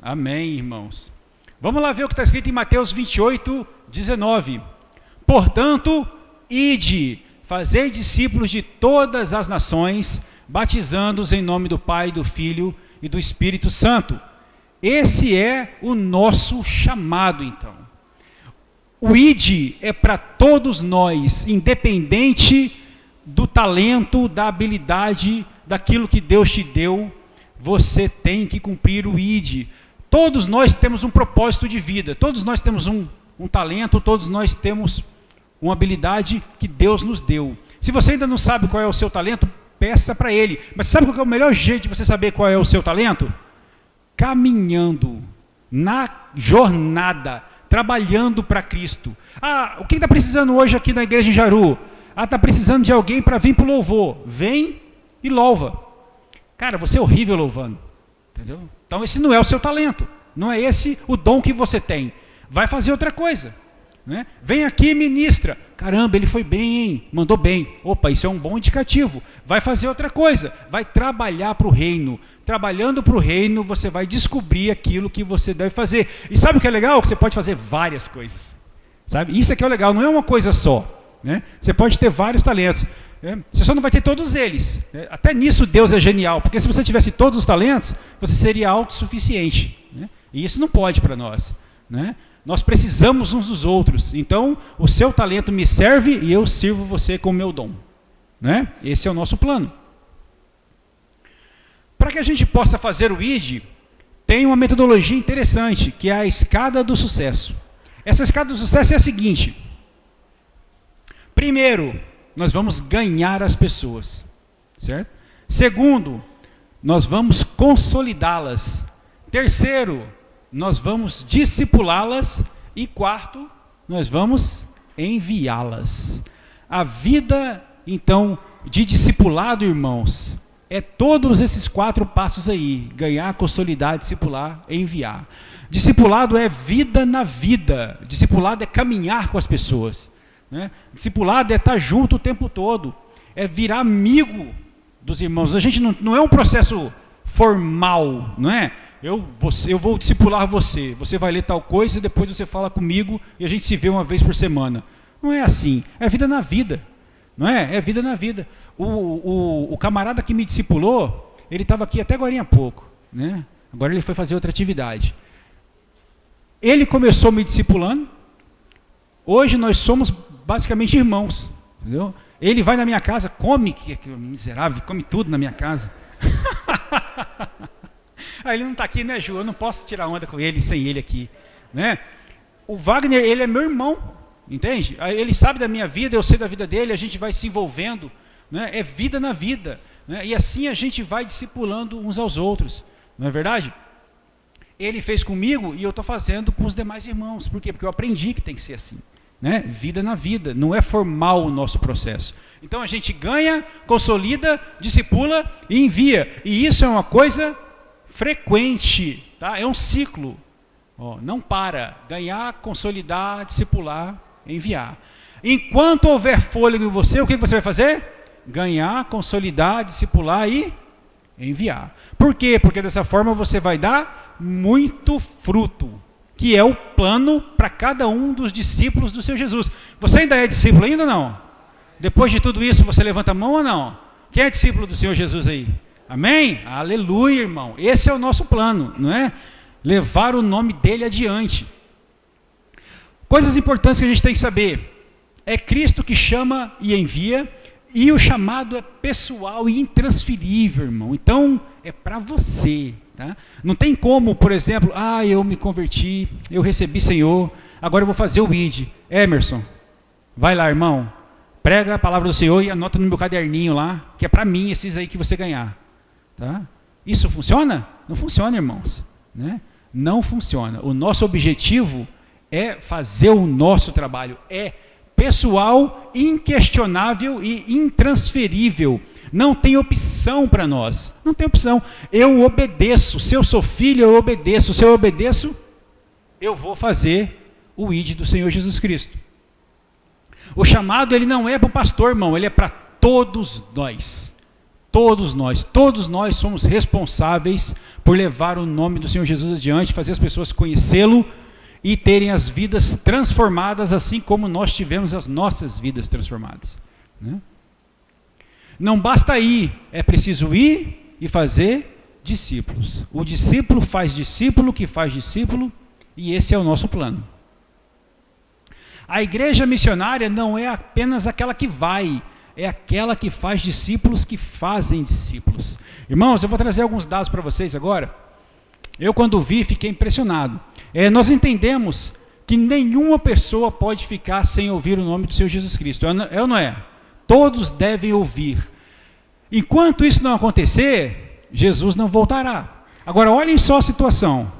B: Amém, irmãos. Vamos lá ver o que está escrito em Mateus 28:19. Portanto, ide, fazei discípulos de todas as nações, batizando-os em nome do Pai, do Filho e do Espírito Santo. Esse é o nosso chamado, então. O ide é para todos nós, independente do talento, da habilidade, daquilo que Deus te deu, você tem que cumprir o ide. Todos nós temos um propósito de vida, todos nós temos um talento, todos nós temos uma habilidade que Deus nos deu. Se você ainda não sabe qual é o seu talento, peça para Ele. Mas sabe qual é o melhor jeito de você saber qual é o seu talento? Caminhando, na jornada, trabalhando para Cristo. Ah, o que está precisando hoje aqui na igreja em Jaru? Ah, está precisando de alguém para vir para o louvor. Vem e louva. Cara, você é horrível louvando. Entendeu? Então esse não é o seu talento. Não é esse o dom que você tem. Vai fazer outra coisa. Né? Vem aqui e ministra. Caramba, ele foi bem, hein? Mandou bem. Opa, isso é um bom indicativo. Vai fazer outra coisa. Vai trabalhar para o reino. Trabalhando para o reino, você vai descobrir aquilo que você deve fazer. E sabe o que é legal? Que você pode fazer várias coisas. Sabe? Isso é que é o legal, não é uma coisa só. Né? Você pode ter vários talentos. Você só não vai ter todos eles. Até nisso Deus é genial, porque se você tivesse todos os talentos, você seria autossuficiente. Né? E isso não pode para nós. Né? Nós precisamos uns dos outros. Então, o seu talento me serve e eu sirvo você com o meu dom. Né? Esse é o nosso plano. Para que a gente possa fazer o ID, tem uma metodologia interessante, que é a escada do sucesso. Essa escada do sucesso é a seguinte. Primeiro, nós vamos ganhar as pessoas, certo? Segundo, nós vamos consolidá-las. Terceiro, nós vamos discipulá-las. E quarto, nós vamos enviá-las. A vida, então, de discipulado, irmãos, é todos esses 4 passos aí: ganhar, consolidar, discipular, enviar. Discipulado é vida na vida. Discipulado é caminhar com as pessoas. Né? Discipulado é estar junto o tempo todo, é virar amigo dos irmãos. A gente não é um processo formal, não é? Eu vou discipular você, você vai ler tal coisa e depois você fala comigo e a gente se vê uma vez por semana. Não é assim, é vida na vida, não é? É vida na vida. O camarada que me discipulou, ele estava aqui até agora há pouco, né? Agora ele foi fazer outra atividade. Ele começou me discipulando. Hoje nós somos basicamente irmãos. Entendeu? Ele vai na minha casa, come, que miserável, come tudo na minha casa. Aí ele não está aqui, né, Ju? Eu não posso tirar onda com ele sem ele aqui, né? O Wagner, ele é meu irmão, entende? Ele sabe da minha vida, eu sei da vida dele, a gente vai se envolvendo, né? É vida na vida, né? E assim a gente vai discipulando uns aos outros, não é verdade? Ele fez comigo e eu estou fazendo com os demais irmãos. Por quê? Porque eu aprendi que tem que ser assim, né? Vida na vida, não é formal o nosso processo. Então a gente ganha, consolida, discipula e envia. E isso é uma coisa frequente, tá? É um ciclo. Ó, não para. Ganhar, consolidar, discipular, enviar. Enquanto houver fôlego em você, o que você vai fazer? Ganhar, consolidar, discipular e enviar. Por quê? Porque dessa forma você vai dar muito fruto, que é o plano para cada um dos discípulos do Senhor Jesus. Você ainda é discípulo ainda ou não? Depois de tudo isso, você levanta a mão ou não? Quem é discípulo do Senhor Jesus aí? Amém? Aleluia, irmão. Esse é o nosso plano, não é? Levar o nome dele adiante. Coisas importantes que a gente tem que saber. É Cristo que chama e envia, e o chamado é pessoal e intransferível, irmão. Então, é para você, tá? Não tem como, por exemplo, eu me converti, eu recebi Senhor, agora eu vou fazer o ID. Emerson, vai lá, irmão, prega a palavra do Senhor e anota no meu caderninho lá, que é para mim esses aí que você ganhar. Tá? Isso funciona? Não funciona, irmãos, né? Não funciona. O nosso objetivo é fazer o nosso trabalho, é pessoal, inquestionável e intransferível. Não tem opção para nós. Não tem opção. Eu obedeço. Se eu sou filho, eu obedeço. Se eu obedeço, eu vou fazer o ID do Senhor Jesus Cristo. O chamado, ele não é para o pastor, irmão. Ele é para todos nós. Todos nós somos responsáveis por levar o nome do Senhor Jesus adiante, fazer as pessoas conhecê-lo e terem as vidas transformadas, assim como nós tivemos as nossas vidas transformadas, né? Não basta ir, é preciso ir e fazer discípulos. O discípulo faz discípulo, que faz discípulo, e esse é o nosso plano. A igreja missionária não é apenas aquela que vai, é aquela que faz discípulos que fazem discípulos. Irmãos, eu vou trazer alguns dados para vocês agora. Eu, quando vi, fiquei impressionado. Nós entendemos que nenhuma pessoa pode ficar sem ouvir o nome do Senhor Jesus Cristo. É ou não é? Todos devem ouvir. Enquanto isso não acontecer, Jesus não voltará. Agora, olhem só a situação.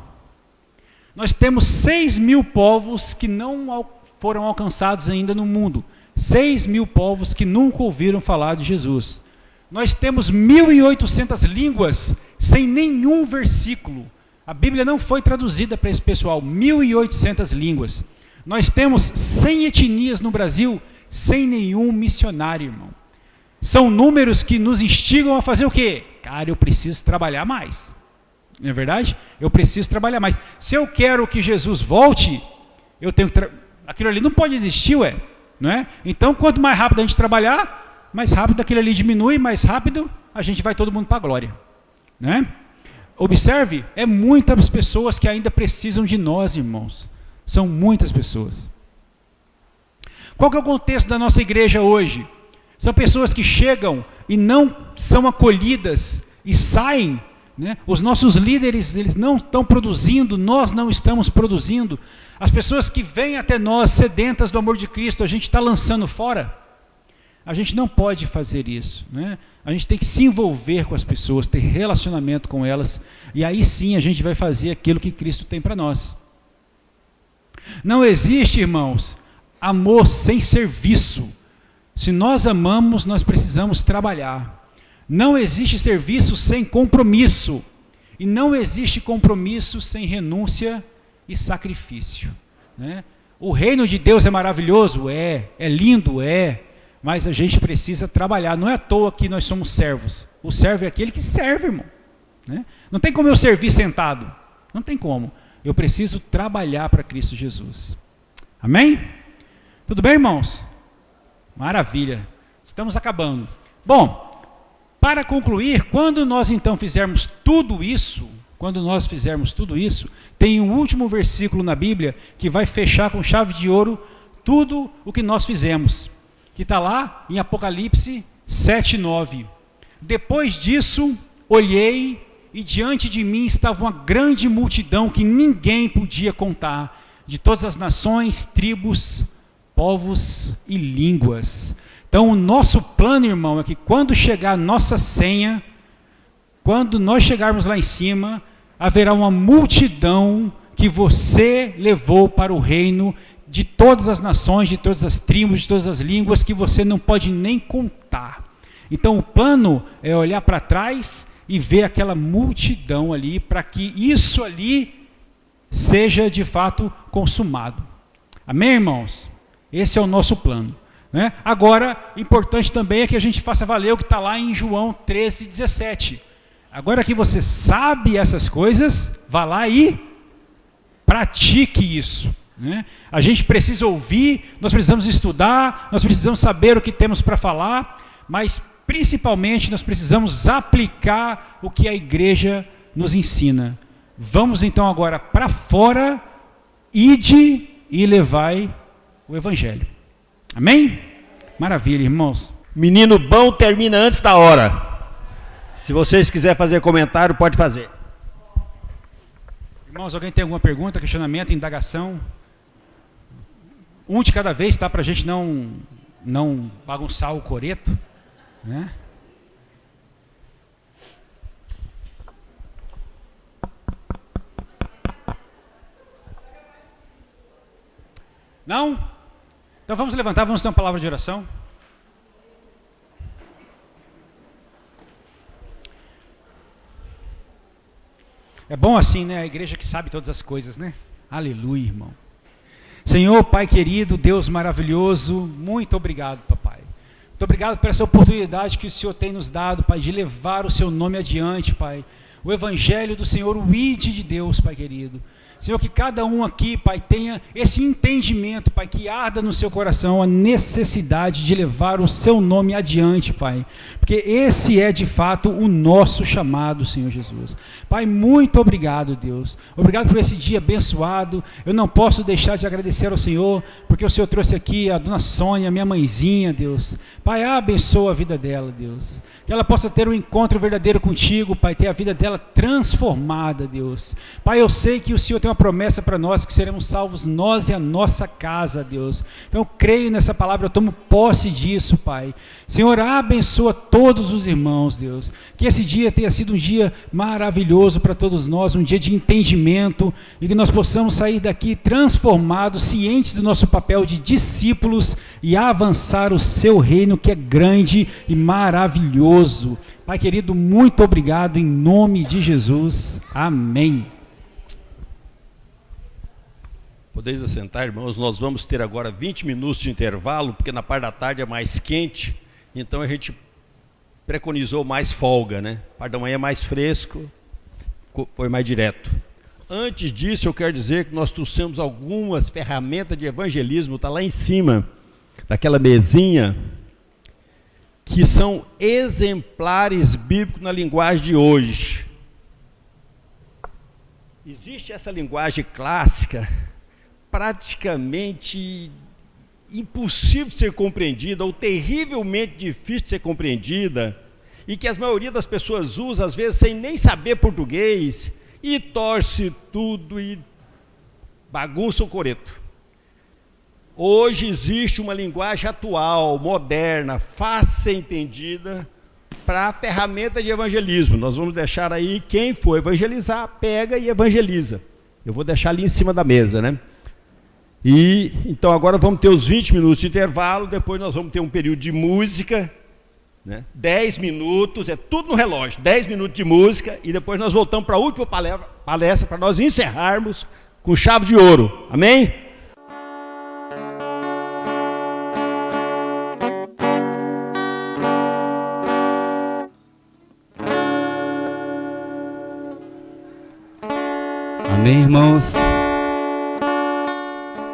B: Nós temos 6.000 povos que não foram alcançados ainda no mundo. 6.000 povos que nunca ouviram falar de Jesus. Nós temos 1.800 línguas sem nenhum versículo. A Bíblia não foi traduzida para esse pessoal. 1.800 línguas. Nós temos 100 etnias no Brasil sem nenhum missionário, irmão. São números que nos instigam a fazer o quê? Cara, eu preciso trabalhar mais. Não é verdade? Eu preciso trabalhar mais. Se eu quero que Jesus volte, eu tenho que... Aquilo ali não pode existir, não é? Então, quanto mais rápido a gente trabalhar, mais rápido aquilo ali diminui, mais rápido a gente vai todo mundo para a glória, né? Observe, é muitas pessoas que ainda precisam de nós, irmãos. São muitas pessoas. Qual que é o contexto da nossa igreja hoje? São pessoas que chegam e não são acolhidas e saem, né? Os nossos líderes, eles não estão produzindo, nós não estamos produzindo. As pessoas que vêm até nós sedentas do amor de Cristo, a gente está lançando fora. A gente não pode fazer isso, né? A gente tem que se envolver com as pessoas, ter relacionamento com elas, e aí sim a gente vai fazer aquilo que Cristo tem para nós. Não existe, irmãos, amor sem serviço. Se nós amamos, nós precisamos trabalhar. Não existe serviço sem compromisso, e não existe compromisso sem renúncia e sacrifício, né? O reino de Deus é maravilhoso, é lindo, mas a gente precisa trabalhar. Não é à toa que nós somos servos. O servo é aquele que serve, irmão, né? Não tem como eu servir sentado, não tem como. Eu preciso trabalhar para Cristo Jesus. Amém? Tudo bem, irmãos? Maravilha, estamos acabando. Bom, para concluir, quando nós então fizermos tudo isso, quando nós fizermos tudo isso, tem um último versículo na Bíblia que vai fechar com chave de ouro tudo o que nós fizemos, que está lá em Apocalipse 7:9. Depois disso, olhei e diante de mim estava uma grande multidão que ninguém podia contar, de todas as nações, tribos, povos e línguas. Então o nosso plano, irmão, é que quando chegar a nossa senha, quando nós chegarmos lá em cima, haverá uma multidão que você levou para o reino, de todas as nações, de todas as tribos, de todas as línguas, que você não pode nem contar. Então o plano é olhar para trás e ver aquela multidão ali, para que isso ali seja de fato consumado. Amém, irmãos? Esse é o nosso plano, né? Agora, importante também é que a gente faça valer o que está lá em João 13:17. Agora que você sabe essas coisas, vá lá e pratique isso, né? A gente precisa ouvir, nós precisamos estudar, nós precisamos saber o que temos para falar, mas principalmente nós precisamos aplicar o que a igreja nos ensina. Vamos então agora para fora, ide e levai o evangelho. Amém? Maravilha, irmãos.
A: Menino bom termina antes da hora. Se vocês quiserem fazer comentário, pode fazer.
B: Irmãos, alguém tem alguma pergunta, questionamento, indagação? Um de cada vez, tá? Para a gente não bagunçar o coreto, né? Não? Então vamos levantar, vamos ter uma palavra de oração. É bom assim, né? A igreja que sabe todas as coisas, né? Aleluia, irmão. Senhor, Pai querido, Deus maravilhoso, muito obrigado, papai. Muito obrigado por essa oportunidade que o Senhor tem nos dado, Pai, de levar o seu nome adiante, Pai. O evangelho do Senhor, o ide de Deus, Pai querido. Senhor, que cada um aqui, Pai, tenha esse entendimento, Pai, que arda no seu coração a necessidade de levar o seu nome adiante, Pai, porque esse é de fato o nosso chamado, Senhor Jesus. Pai, muito obrigado, Deus, obrigado por esse dia abençoado. Eu não posso deixar de agradecer ao Senhor, porque o Senhor trouxe aqui a dona Sônia, minha mãezinha, Deus. Pai, abençoa a vida dela, Deus, que ela possa ter um encontro verdadeiro contigo, Pai, ter a vida dela transformada, Deus. Pai, eu sei que o Senhor tem uma promessa para nós, que seremos salvos nós e a nossa casa, Deus. Então eu creio nessa palavra, eu tomo posse disso, Pai. Senhor, abençoa todos os irmãos, Deus. Que esse dia tenha sido um dia maravilhoso para todos nós, um dia de entendimento, e que nós possamos sair daqui transformados, cientes do nosso papel de discípulos e avançar o seu reino, que é grande e maravilhoso. Pai querido, muito obrigado em nome de Jesus. Amém.
A: Podeis assentar, irmãos, nós vamos ter agora 20 minutos de intervalo, porque na parte da tarde é mais quente, então a gente preconizou mais folga, né? A parte da manhã é mais fresco, foi mais direto. Antes disso, eu quero dizer que nós trouxemos algumas ferramentas de evangelismo, está lá em cima, daquela mesinha, que são exemplares bíblicos na linguagem de hoje. Existe essa linguagem clássica, praticamente impossível de ser compreendida, ou terrivelmente difícil de ser compreendida, e que a maioria das pessoas usa, às vezes, sem nem saber português, e torce tudo e bagunça o coreto. Hoje existe uma linguagem atual, moderna, fácil de ser entendida, para a ferramenta de evangelismo. Nós vamos deixar aí, quem for evangelizar, pega e evangeliza. Eu vou deixar ali em cima da mesa, né? E então agora vamos ter os 20 minutos de intervalo, depois nós vamos ter um período de música, né? 10 minutos, é tudo no relógio, 10 minutos de música, e depois nós voltamos para a última palestra, para nós encerrarmos com chave de ouro. Amém?
C: Amém, irmãos?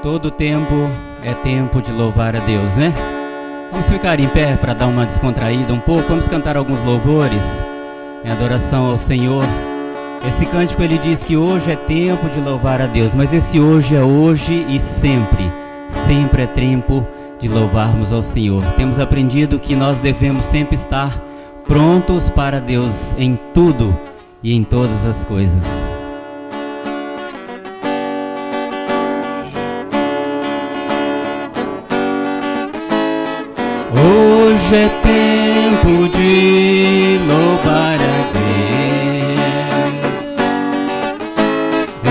C: Todo tempo é tempo de louvar a Deus, né? Vamos ficar em pé para dar uma descontraída um pouco. Vamos cantar alguns louvores em adoração ao Senhor. Esse cântico ele diz que hoje é tempo de louvar a Deus, mas esse hoje é hoje e sempre, sempre é tempo de louvarmos ao Senhor. Temos aprendido que nós devemos sempre estar prontos para Deus em tudo e em todas as coisas. Hoje é tempo de louvar a Deus.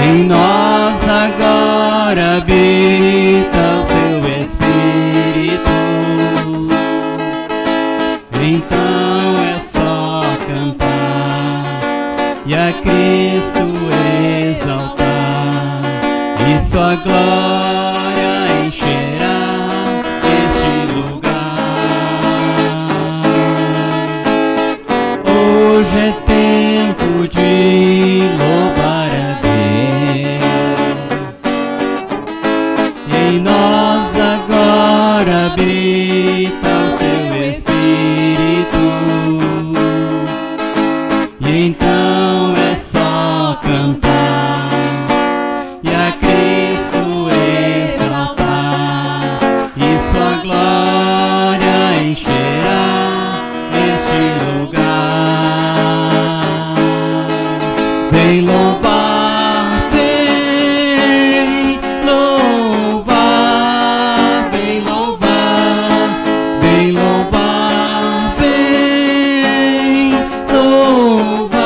C: Em nós agora habita o seu Espírito. Então é só cantar e a Cristo exaltar, e sua glória encherá este lugar. Hoje é tempo de louvar a Deus. Em nós agora habita o seu Espírito. E então é só cantar e a Cristo exaltar, e sua glória encherá este lugar. Vem louvar, vem louvar, vem louvar, vem louvar, vem louvar,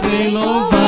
C: vem louvar.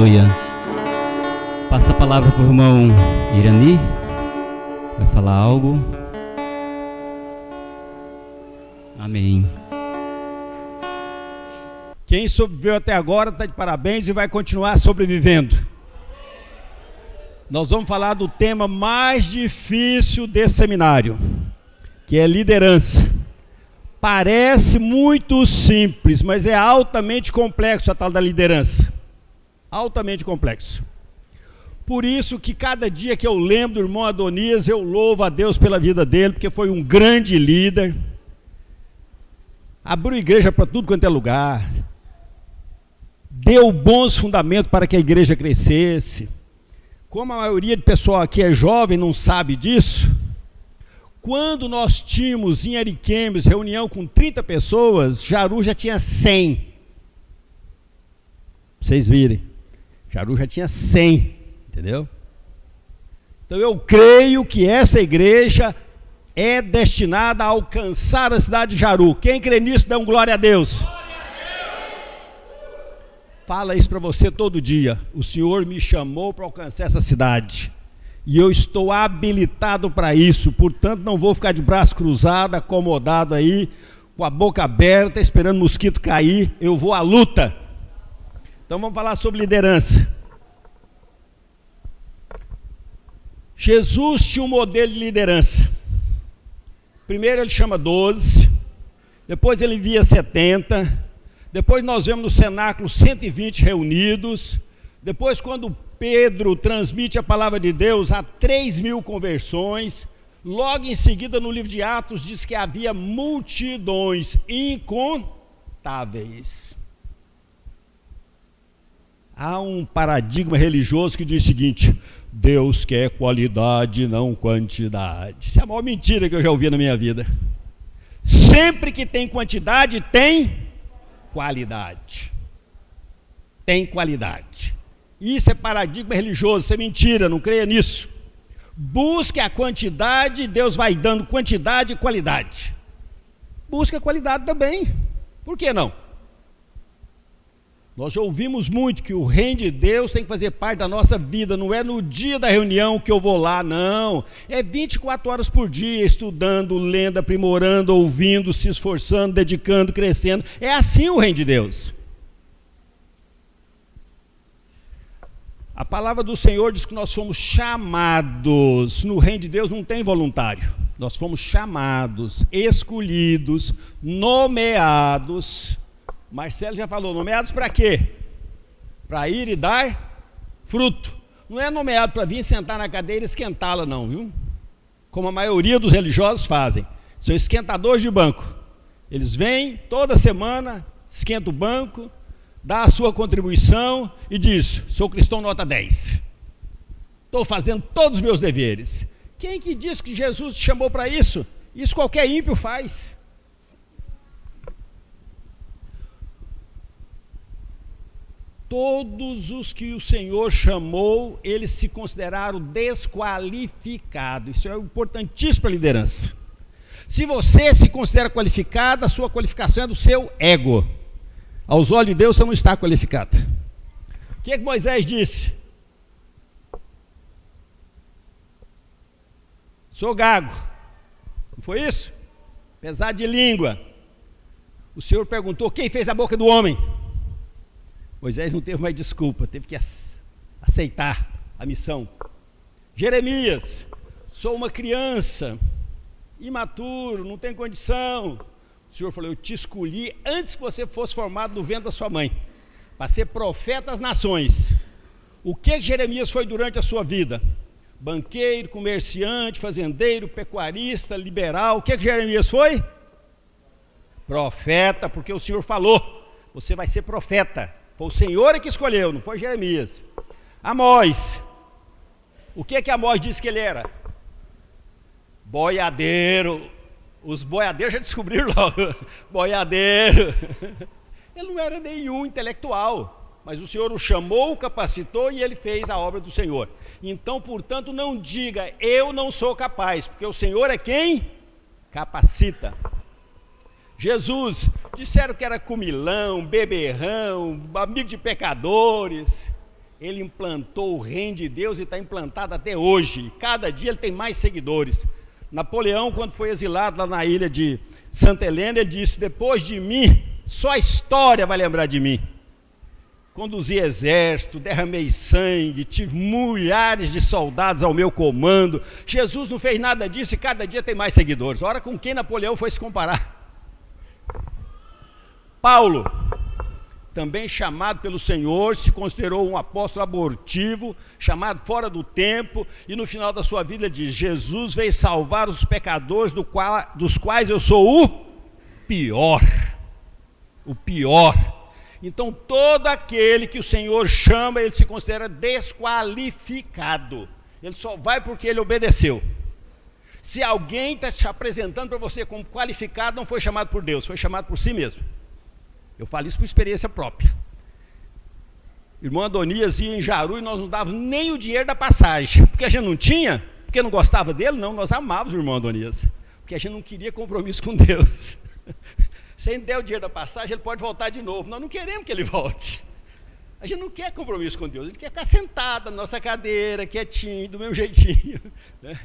C: Aleluia. Passa a palavra para o irmão Irani. Vai falar algo. Amém.
A: Quem sobreviveu até agora está de parabéns e vai continuar sobrevivendo. Nós vamos falar do tema mais difícil desse seminário, que é liderança. Parece muito simples, mas é altamente complexo a tal da liderança. Altamente complexo. Por isso que cada dia que eu lembro do irmão Adonias, eu louvo a Deus pela vida dele, porque foi um grande líder. Abriu igreja para tudo quanto é lugar. Deu bons fundamentos para que a igreja crescesse. Como a maioria do pessoal aqui é jovem, não sabe disso, quando nós tínhamos em Ariquemes reunião com 30 pessoas, Jaru já tinha 100. Pra vocês virem, Jaru já tinha 100, entendeu? Então eu creio que essa igreja é destinada a alcançar a cidade de Jaru. Quem crê nisso, dá um glória a Deus. Fala isso para você todo dia. O Senhor me chamou para alcançar essa cidade. E eu estou habilitado para isso. Portanto, não vou ficar de braço cruzado, acomodado aí, com a boca aberta, esperando o mosquito cair. Eu vou à luta. Então vamos falar sobre liderança. Jesus tinha um modelo de liderança. Primeiro ele chama 12, depois ele envia 70, depois nós vemos no cenáculo 120 reunidos, depois quando Pedro transmite a palavra de Deus, há 3.000 conversões, logo em seguida no livro de Atos diz que havia multidões incontáveis. Há um paradigma religioso que diz o seguinte: Deus quer qualidade, não quantidade. Isso é a maior mentira que eu já ouvi na minha vida. Sempre que tem quantidade, tem qualidade. Tem qualidade. Isso é paradigma religioso, isso é mentira, não creia nisso. Busque a quantidade, Deus vai dando quantidade e qualidade. Busque a qualidade também. Por que não? Nós já ouvimos muito que o reino de Deus tem que fazer parte da nossa vida, não é no dia da reunião que eu vou lá, não. É 24 horas por dia, estudando, lendo, aprimorando, ouvindo, se esforçando, dedicando, crescendo. É assim o reino de Deus. A palavra do Senhor diz que nós fomos chamados. No reino de Deus não tem voluntário. Nós fomos chamados, escolhidos, nomeados. Marcelo já falou, nomeados para quê? Para ir e dar fruto. Não é nomeado para vir sentar na cadeira e esquentá-la não, viu? Como a maioria dos religiosos fazem. São esquentadores de banco. Eles vêm toda semana, esquenta o banco, dá a sua contribuição e diz, sou cristão nota 10. Estou fazendo todos os meus deveres. Quem que diz que Jesus te chamou para isso? Isso qualquer ímpio faz. Todos os que o Senhor chamou, eles se consideraram desqualificados. Isso é importantíssimo para a liderança. Se você se considera qualificado, a sua qualificação é do seu ego. Aos olhos de Deus, você não está qualificado. O que Moisés disse? Sou gago. Não foi isso? Pesado de língua. O Senhor perguntou, quem fez a boca do homem? Moisés não teve mais desculpa, teve que aceitar a missão. Jeremias, sou uma criança, imaturo, não tenho condição. O Senhor falou, eu te escolhi antes que você fosse formado no ventre da sua mãe, para ser profeta às nações. O que Jeremias foi durante a sua vida? Banqueiro, comerciante, fazendeiro, pecuarista, liberal. O que Jeremias foi? Profeta, porque o Senhor falou, você vai ser profeta. Foi o Senhor que escolheu, não foi Jeremias. Amós. O que Amós disse que ele era? Boiadeiro. Os boiadeiros já descobriram logo. Boiadeiro. Ele não era nenhum intelectual, mas o Senhor o chamou, o capacitou e ele fez a obra do Senhor. Então, portanto, não diga, eu não sou capaz, porque o Senhor é quem capacita. Jesus, disseram que era comilão, beberrão, amigo de pecadores. ele implantou o reino de Deus e está implantado até hoje. Cada dia ele tem mais seguidores. Napoleão, quando foi exilado lá na ilha de Santa Helena, ele disse: depois de mim, só a história vai lembrar de mim. Conduzi exército, derramei sangue, tive milhares de soldados ao meu comando. Jesus não fez nada disso e cada dia tem mais seguidores. Ora, com quem Napoleão foi se comparar? Paulo, também chamado pelo Senhor, se considerou um apóstolo abortivo, chamado fora do tempo, e no final da sua vida diz: Jesus veio salvar os pecadores, dos quais eu sou o pior. O pior. Então todo aquele que o Senhor chama, ele se considera desqualificado. Ele só vai porque ele obedeceu. Se alguém está te apresentando para você como qualificado, não foi chamado por Deus, foi chamado por si mesmo. Eu falo isso por experiência própria. Irmão Adonias ia em Jaru e nós não dávamos nem o dinheiro da passagem, porque a gente não tinha, porque não gostava dele, não, nós amávamos o irmão Adonias, porque a gente não queria compromisso com Deus. Se ele der o dinheiro da passagem, ele pode voltar de novo. Nós não queremos que ele volte. A gente não quer compromisso com Deus, ele quer ficar sentado na nossa cadeira, quietinho, do mesmo jeitinho, né?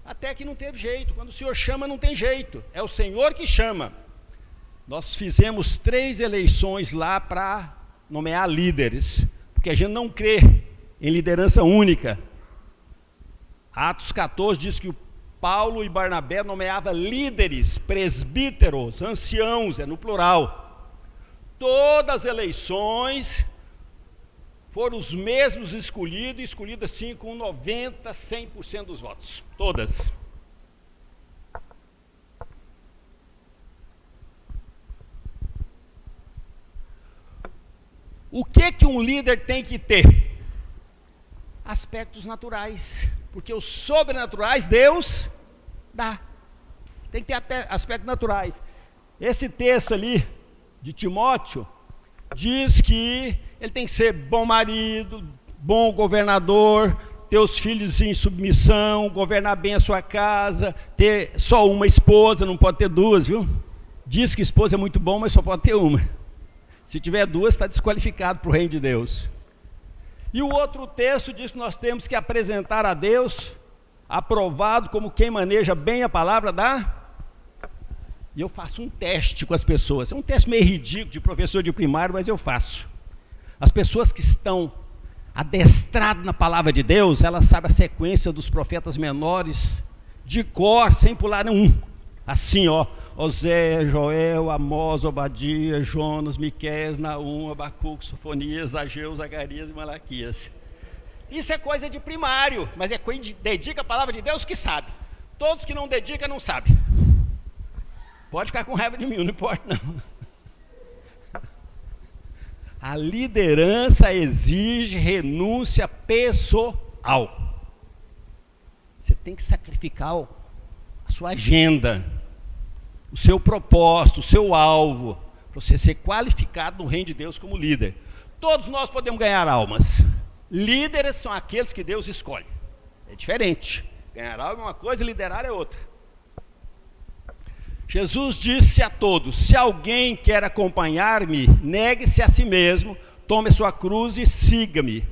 A: Até que não teve jeito. Quando o Senhor chama, não tem jeito, é o Senhor que chama. Nós fizemos 3 eleições lá para nomear líderes, porque a gente não crê em liderança única. Atos 14 diz que o Paulo e Barnabé nomeavam líderes, presbíteros, anciãos, é no plural. Todas as eleições foram os mesmos escolhidos assim com 90%, 100% dos votos. Todas. O que um líder tem que ter? Aspectos naturais, porque os sobrenaturais Deus dá. Tem que ter aspectos naturais. Esse texto ali de Timóteo diz que ele tem que ser bom marido, bom governador, ter os filhos em submissão, governar bem a sua casa, ter só uma esposa, não pode ter 2, viu? Diz que esposa é muito bom, mas só pode ter uma. Se tiver 2, está desqualificado para o reino de Deus. E o outro texto diz que nós temos que apresentar a Deus, aprovado como quem maneja bem a palavra da... E eu faço um teste com as pessoas. É um teste meio ridículo de professor de primário, mas eu faço. As pessoas que estão adestradas na palavra de Deus, elas sabem a sequência dos profetas menores, de cor, sem pular nenhum. Assim, ó. Osé, Joel, Amós, Obadias, Jonas, Miqueias, Naum, Abacuque, Sofonias, Ageu, Zacarias e Malaquias. Isso é coisa de primário, mas é coisa de dedica a palavra de Deus que sabe. Todos que não dedicam não sabem. Pode ficar com raiva de mim, não importa não. A liderança exige renúncia pessoal. Você tem que sacrificar a sua agenda, o seu propósito, o seu alvo, para você ser qualificado no reino de Deus como líder. Todos nós podemos ganhar almas. Líderes são aqueles que Deus escolhe. É diferente. Ganhar alma é uma coisa e liderar é outra. Jesus disse a todos: se alguém quer acompanhar-me, negue-se a si mesmo, tome a sua cruz e siga-me.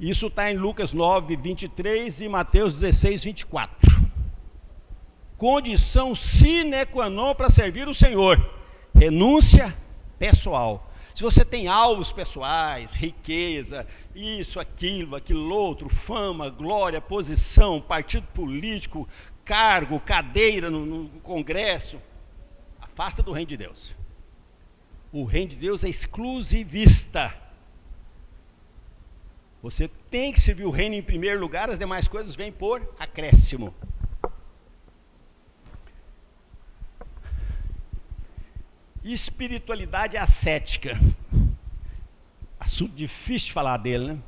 A: Isso está em Lucas 9, 23 e Mateus 16, 24. Condição sine qua non para servir o Senhor: renúncia pessoal. Se você tem alvos pessoais, riqueza, isso, aquilo outro, fama, glória, posição, partido político, cargo, cadeira no Congresso, afasta do reino de Deus. O reino de Deus é exclusivista. Você tem que servir o reino em primeiro lugar, as demais coisas vêm por acréscimo. Espiritualidade ascética. Assunto difícil de falar dele, né?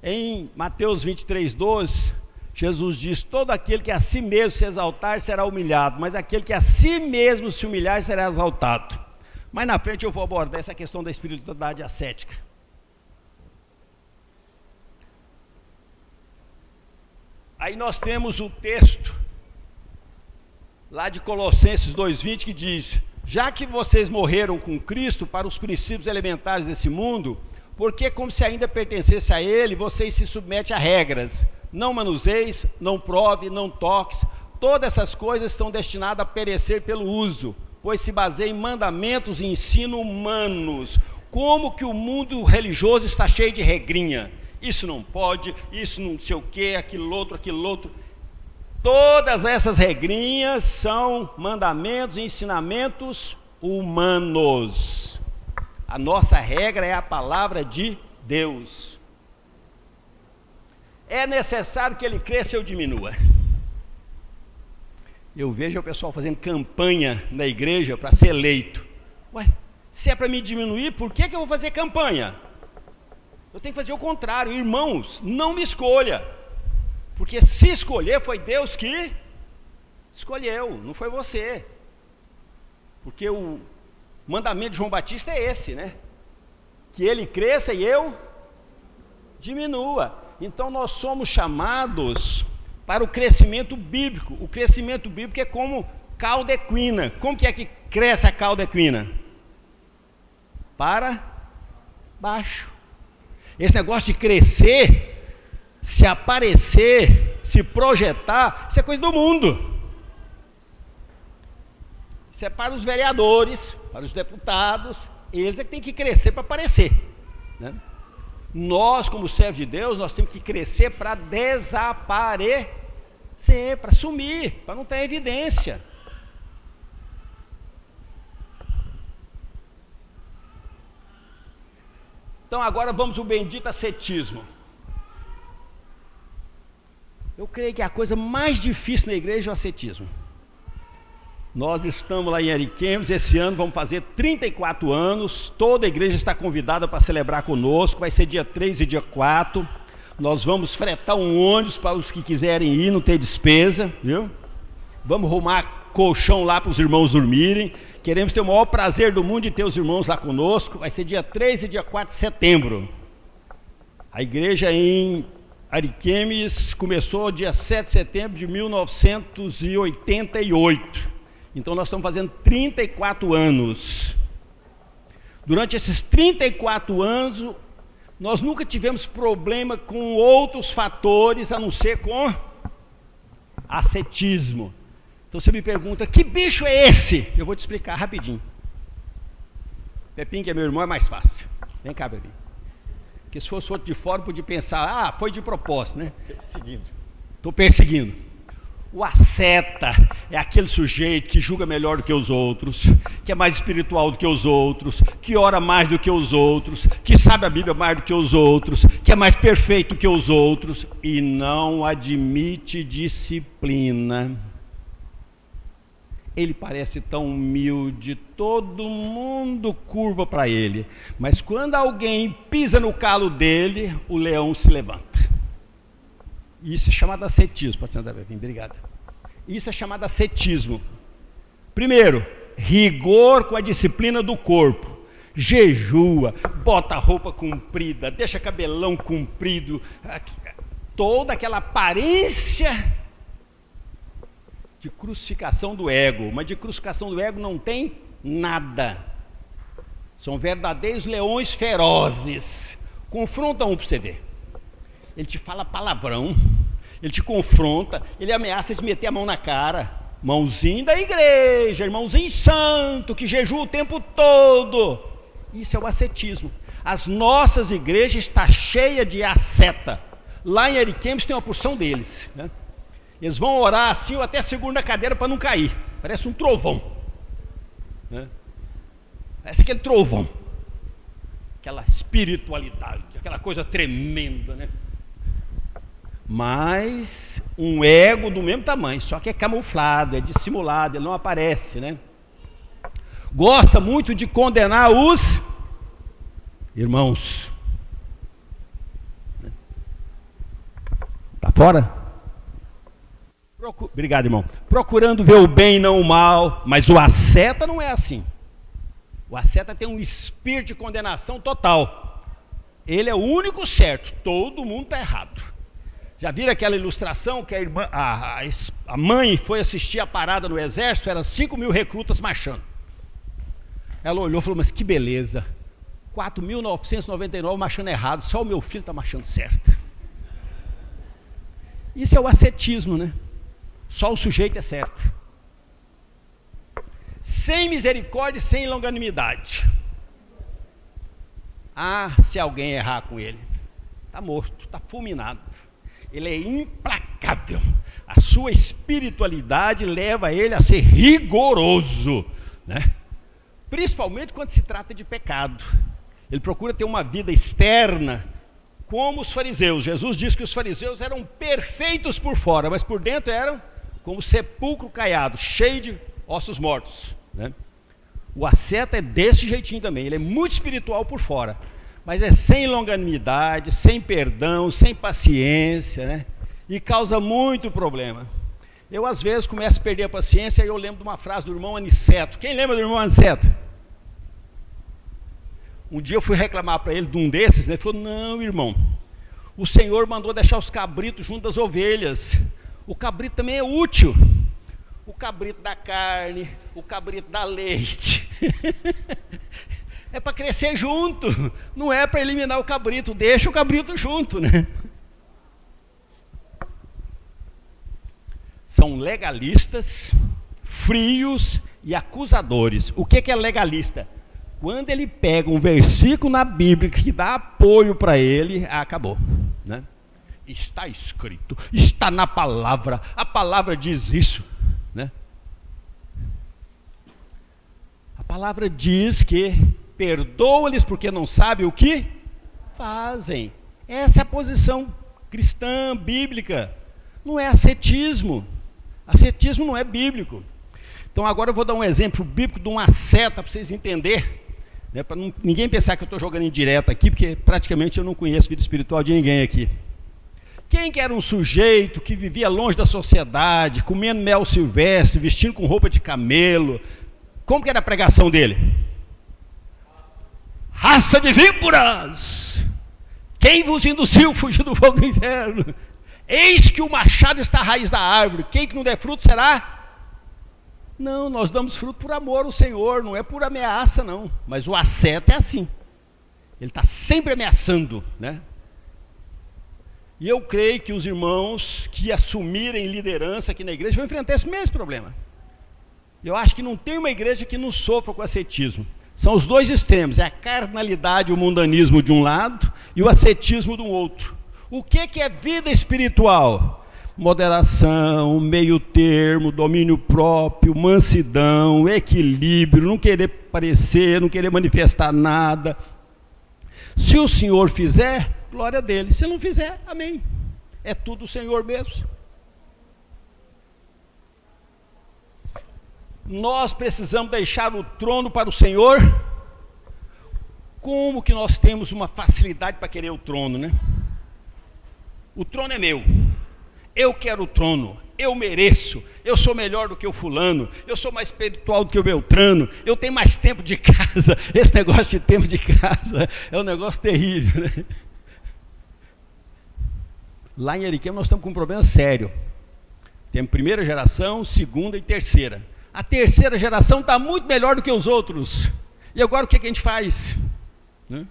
A: Em Mateus 23, 12, Jesus diz: todo aquele que a si mesmo se exaltar será humilhado, mas aquele que a si mesmo se humilhar será exaltado. Mas na frente eu vou abordar essa questão da espiritualidade ascética. Aí nós temos o texto lá de Colossenses 2,20 que diz: já que vocês morreram com Cristo para os princípios elementares desse mundo, Porque como se ainda pertencesse a ele, vocês se submetem a regras. Não manuseis, não prove, não toques. Todas essas coisas estão destinadas a perecer pelo uso, pois se baseiam em mandamentos e ensino humanos. Como que o mundo religioso está cheio de regrinha. Isso não pode, isso não sei o que, aquilo outro. Todas essas regrinhas são mandamentos e ensinamentos humanos. A nossa regra é a palavra de Deus. É necessário que ele cresça ou diminua. Eu vejo o pessoal fazendo campanha na igreja para ser eleito. Ué, se é para me diminuir, por que eu vou fazer campanha? Eu tenho que fazer o contrário. Irmãos, não me escolha. Porque se escolher, foi Deus que escolheu, não foi você. Porque o mandamento de João Batista é esse, né? Que ele cresça e eu diminua. Então nós somos chamados para o crescimento bíblico. O crescimento bíblico é como calda equina. Como que é que cresce a calda equina? Para baixo. Esse negócio de crescer, se aparecer, se projetar, isso é coisa do mundo. Isso é para os vereadores, para os deputados, eles é que têm que crescer para aparecer, né? Nós, como servos de Deus, nós temos que crescer para desaparecer, para sumir, para não ter evidência. Então agora vamos ao bendito ascetismo. Eu creio que a coisa mais difícil na igreja é o ascetismo. Nós estamos lá em Ariquemes, esse ano vamos fazer 34 anos, toda a igreja está convidada para celebrar conosco, vai ser dia 3 e dia 4, nós vamos fretar um ônibus para os que quiserem ir, não ter despesa, viu? Vamos arrumar colchão lá para os irmãos dormirem, queremos ter o maior prazer do mundo de ter os irmãos lá conosco, vai ser dia 3 e dia 4 de setembro. A igreja em Ariquemes começou dia 7 de setembro de 1988. Então nós estamos fazendo 34 anos. Durante esses 34 anos, nós nunca tivemos problema com outros fatores, a não ser com ascetismo. Então você me pergunta, que bicho é esse? Eu vou te explicar rapidinho. Pepinho, que é meu irmão, é mais fácil. Vem cá, Pepinho. Porque se fosse outro de fora, podia pensar, foi de propósito, né? Estou perseguindo. O asceta é aquele sujeito que julga melhor do que os outros, que é mais espiritual do que os outros, que ora mais do que os outros, que sabe a Bíblia mais do que os outros, que é mais perfeito que os outros e não admite disciplina. Ele parece tão humilde, todo mundo curva para ele, mas quando alguém pisa no calo dele, o leão se levanta. Isso é chamado ascetismo, pastor André, obrigado. Isso é chamado ascetismo. Primeiro, rigor com a disciplina do corpo. Jejua, bota roupa comprida, deixa cabelão comprido, toda aquela aparência de crucificação do ego. Mas de crucificação do ego não tem nada. São verdadeiros leões ferozes. Confronta um para você ver. Ele te fala palavrão, ele te confronta, ele ameaça de meter a mão na cara. Mãozinho da igreja, irmãozinho santo, que jejua o tempo todo. Isso é o ascetismo. As nossas igrejas estão cheias de asceta. Lá em Ariquemes tem uma porção deles, né? Eles vão orar assim, ou até segura na cadeira para não cair. Parece um trovão, né? Parece aquele trovão. Aquela espiritualidade, aquela coisa tremenda, né? Mas um ego do mesmo tamanho, só que é camuflado, é dissimulado, ele não aparece, né? Gosta muito de condenar os irmãos. Tá fora? Obrigado, irmão. Procurando ver o bem e não o mal, mas o asceta não é assim. O asceta tem um espírito de condenação total. Ele é o único certo, todo mundo está errado. Já viram aquela ilustração que a mãe foi assistir a parada no exército, eram 5.000 recrutas marchando. Ela olhou e falou, mas que beleza, 4.999 marchando errado, só o meu filho está marchando certo. Isso é o ascetismo, né? Só o sujeito é certo. Sem misericórdia e sem longanimidade. Ah, se alguém errar com ele, está morto, está fulminado. Ele é implacável. A sua espiritualidade leva ele a ser rigoroso, né? Principalmente quando se trata de pecado. Ele procura ter uma vida externa como os fariseus. Jesus disse que os fariseus eram perfeitos por fora, mas por dentro eram como sepulcro caiado, cheio de ossos mortos, né? O asceta é desse jeitinho também. Ele é muito espiritual por fora, mas é sem longanimidade, sem perdão, sem paciência, né? E causa muito problema. Eu às vezes começo a perder a paciência e eu lembro de uma frase do irmão Aniceto. Quem lembra do irmão Aniceto? Um dia eu fui reclamar para ele de um desses, né? Ele falou: não, irmão, o Senhor mandou deixar os cabritos junto das ovelhas. O cabrito também é útil. O cabrito dá carne, o cabrito dá leite. É para crescer junto, não é para eliminar o cabrito. Deixa o cabrito junto, né? São legalistas, frios e acusadores. O que é legalista? Quando ele pega um versículo na Bíblia que dá apoio para ele, acabou, né? Está escrito, está na palavra, a palavra diz isso, né? A palavra diz que perdoa-lhes porque não sabem o que fazem. Essa é a posição cristã, bíblica. Não é ascetismo. Ascetismo não é bíblico. Então agora eu vou dar um exemplo bíblico de uma seta para vocês entenderem, né, para ninguém pensar que eu estou jogando indireta aqui, porque praticamente eu não conheço a vida espiritual de ninguém aqui. Quem que era um sujeito que vivia longe da sociedade, comendo mel silvestre, vestindo com roupa de camelo? Como que era a pregação dele? Raça de víboras! Quem vos induziu a fugir do fogo do inferno? Eis que o machado está à raiz da árvore. Quem que não der fruto será? Não, nós damos fruto por amor ao Senhor, não é por ameaça não. Mas o asceta é assim. Ele está sempre ameaçando, né? E eu creio que os irmãos que assumirem liderança aqui na igreja vão enfrentar esse mesmo problema. Eu acho que não tem uma igreja que não sofra com ascetismo. São os dois extremos, é a carnalidade e o mundanismo de um lado e o ascetismo do outro. O que é vida espiritual? Moderação, meio termo, domínio próprio, mansidão, equilíbrio, não querer parecer, não querer manifestar nada. Se o Senhor fizer, glória a dele. Se não fizer, amém. É tudo o Senhor mesmo. Nós precisamos deixar o trono para o Senhor. Como que nós temos uma facilidade para querer o trono, né? O trono é meu, eu quero o trono, eu mereço, eu sou melhor do que o fulano, eu sou mais espiritual do que o Beltrano, eu tenho mais tempo de casa. Esse negócio de tempo de casa é um negócio terrível, né? Lá em Ariquemes nós estamos com um problema sério. Temos primeira geração, segunda e terceira. A terceira geração está muito melhor do que os outros. E agora o que a gente faz? Né?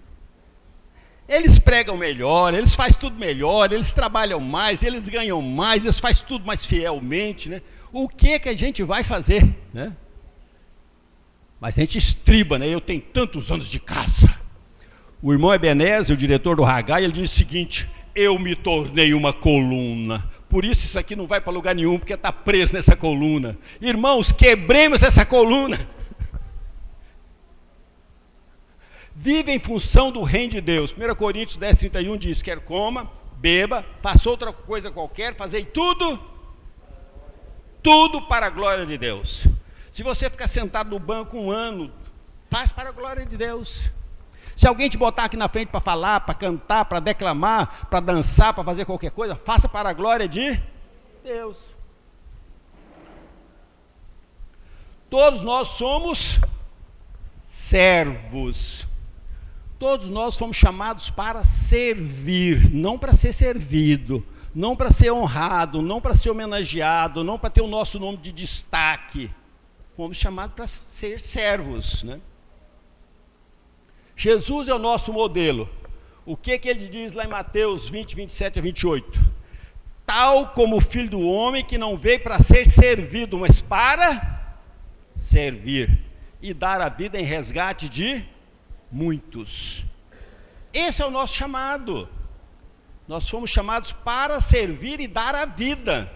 A: Eles pregam melhor, eles fazem tudo melhor, eles trabalham mais, eles ganham mais, eles fazem tudo mais fielmente, né? O que a gente vai fazer, né? Mas a gente estriba, né? Eu tenho tantos anos de casa. O irmão Ebenezer, o diretor do Ragai, ele diz o seguinte: eu me tornei uma coluna, por isso aqui não vai para lugar nenhum, porque está preso nessa coluna. Irmãos, quebremos essa coluna. Vive em função do reino de Deus. 1 Coríntios 10:31 diz: quer coma, beba, faça outra coisa qualquer, fazei tudo para a glória de Deus. Se você ficar sentado no banco um ano, faz para a glória de Deus. Se alguém te botar aqui na frente para falar, para cantar, para declamar, para dançar, para fazer qualquer coisa, faça para a glória de Deus. Todos nós somos servos. Todos nós fomos chamados para servir, não para ser servido, não para ser honrado, não para ser homenageado, não para ter o nosso nome de destaque. Fomos chamados para ser servos, né? Jesus é o nosso modelo. O que ele diz lá em Mateus 20, 27 a 28? Tal como o Filho do Homem, que não veio para ser servido, mas para servir e dar a vida em resgate de muitos. Esse é o nosso chamado. Nós fomos chamados para servir e dar a vida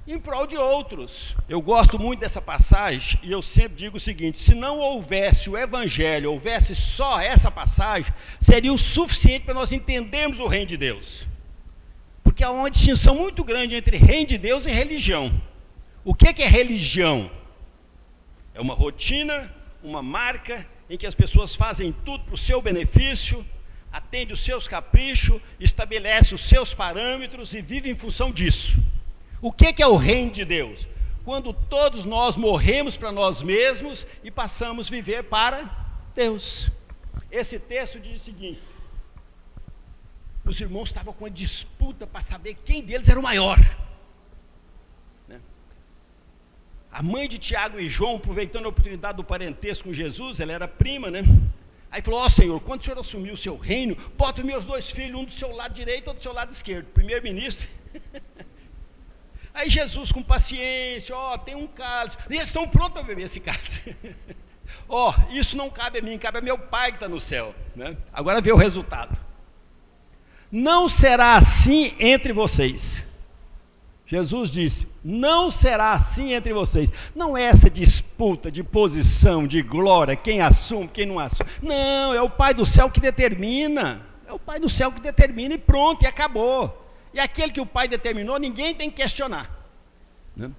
A: em prol de outros. Eu gosto muito dessa passagem e eu sempre digo o seguinte: se não houvesse o Evangelho, houvesse só essa passagem, seria o suficiente para nós entendermos o reino de Deus. Porque há uma distinção muito grande entre reino de Deus e religião. O que é religião? É uma rotina, uma marca em que as pessoas fazem tudo para o seu benefício, atende os seus caprichos, estabelece os seus parâmetros e vive em função disso. O que é o reino de Deus? Quando todos nós morremos para nós mesmos e passamos a viver para Deus. Esse texto diz o seguinte: os irmãos estavam com uma disputa para saber quem deles era o maior. A mãe de Tiago e João, aproveitando a oportunidade do parentesco com Jesus, ela era prima, né? Aí falou: ó Senhor, quando o Senhor assumir o seu reino, bota os meus 2 filhos, um do seu lado direito e outro do seu lado esquerdo. Primeiro-ministro. Aí Jesus, com paciência, ó, tem um cálice, e eles estão prontos para beber esse cálice. Ó, isso não cabe a mim, cabe a meu Pai que está no céu, né? Agora vê o resultado. Não será assim entre vocês. Jesus disse: não será assim entre vocês. Não é essa disputa de posição, de glória, quem assume, quem não assume. Não, é o Pai do céu que determina. É o Pai do céu que determina e pronto, e acabou. E aquele que o Pai determinou, ninguém tem que questionar, né?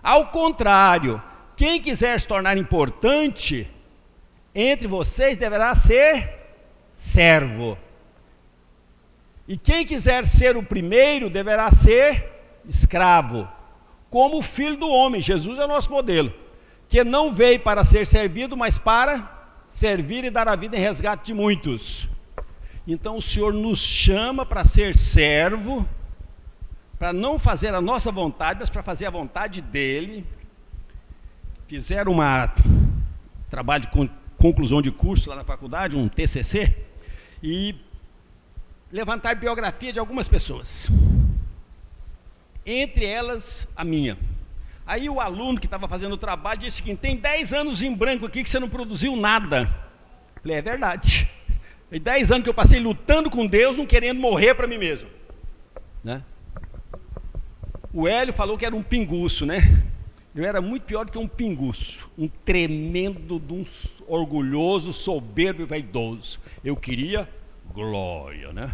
A: Ao contrário, quem quiser se tornar importante entre vocês deverá ser servo. E quem quiser ser o primeiro deverá ser escravo, como o Filho do Homem. Jesus é o nosso modelo, que não veio para ser servido, mas para servir e dar a vida em resgate de muitos. Então o Senhor nos chama para ser servo, para não fazer a nossa vontade, mas para fazer a vontade dEle. Fizeram trabalho de conclusão de curso lá na faculdade, um TCC, e levantar biografia de algumas pessoas, entre elas a minha. Aí o aluno que estava fazendo o trabalho disse o seguinte: tem 10 anos em branco aqui que você não produziu nada. Falei: é verdade. Tem 10 anos que eu passei lutando com Deus, não querendo morrer para mim mesmo, né? O Hélio falou que era um pinguço, né? Eu era muito pior do que um pinguço, um tremendo, um orgulhoso, soberbo e vaidoso. Eu queria glória, né?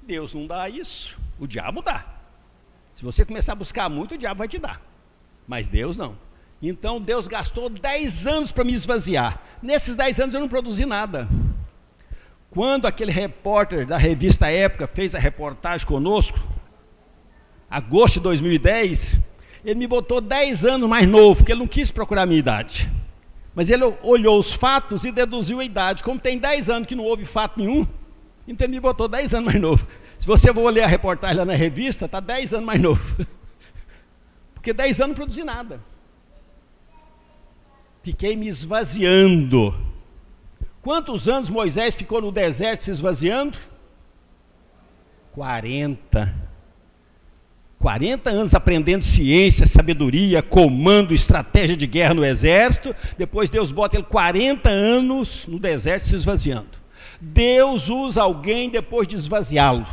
A: Deus não dá isso, o diabo dá. Se você começar a buscar muito, o diabo vai te dar, mas Deus não. Então Deus gastou 10 anos para me esvaziar. Nesses 10 anos eu não produzi nada. Quando aquele repórter da revista Época fez a reportagem conosco, agosto de 2010, ele me botou 10 anos mais novo, porque ele não quis procurar a minha idade. Mas ele olhou os fatos e deduziu a idade. Como tem 10 anos que não houve fato nenhum, então ele me botou 10 anos mais novo. Se você for ler a reportagem lá na revista, está 10 anos mais novo. Porque 10 anos não produzi nada. Fiquei me esvaziando. Quantos anos Moisés ficou no deserto se esvaziando? 40 anos aprendendo ciência, sabedoria, comando, estratégia de guerra no exército. Depois Deus bota ele 40 anos no deserto se esvaziando. Deus usa alguém depois de esvaziá-lo.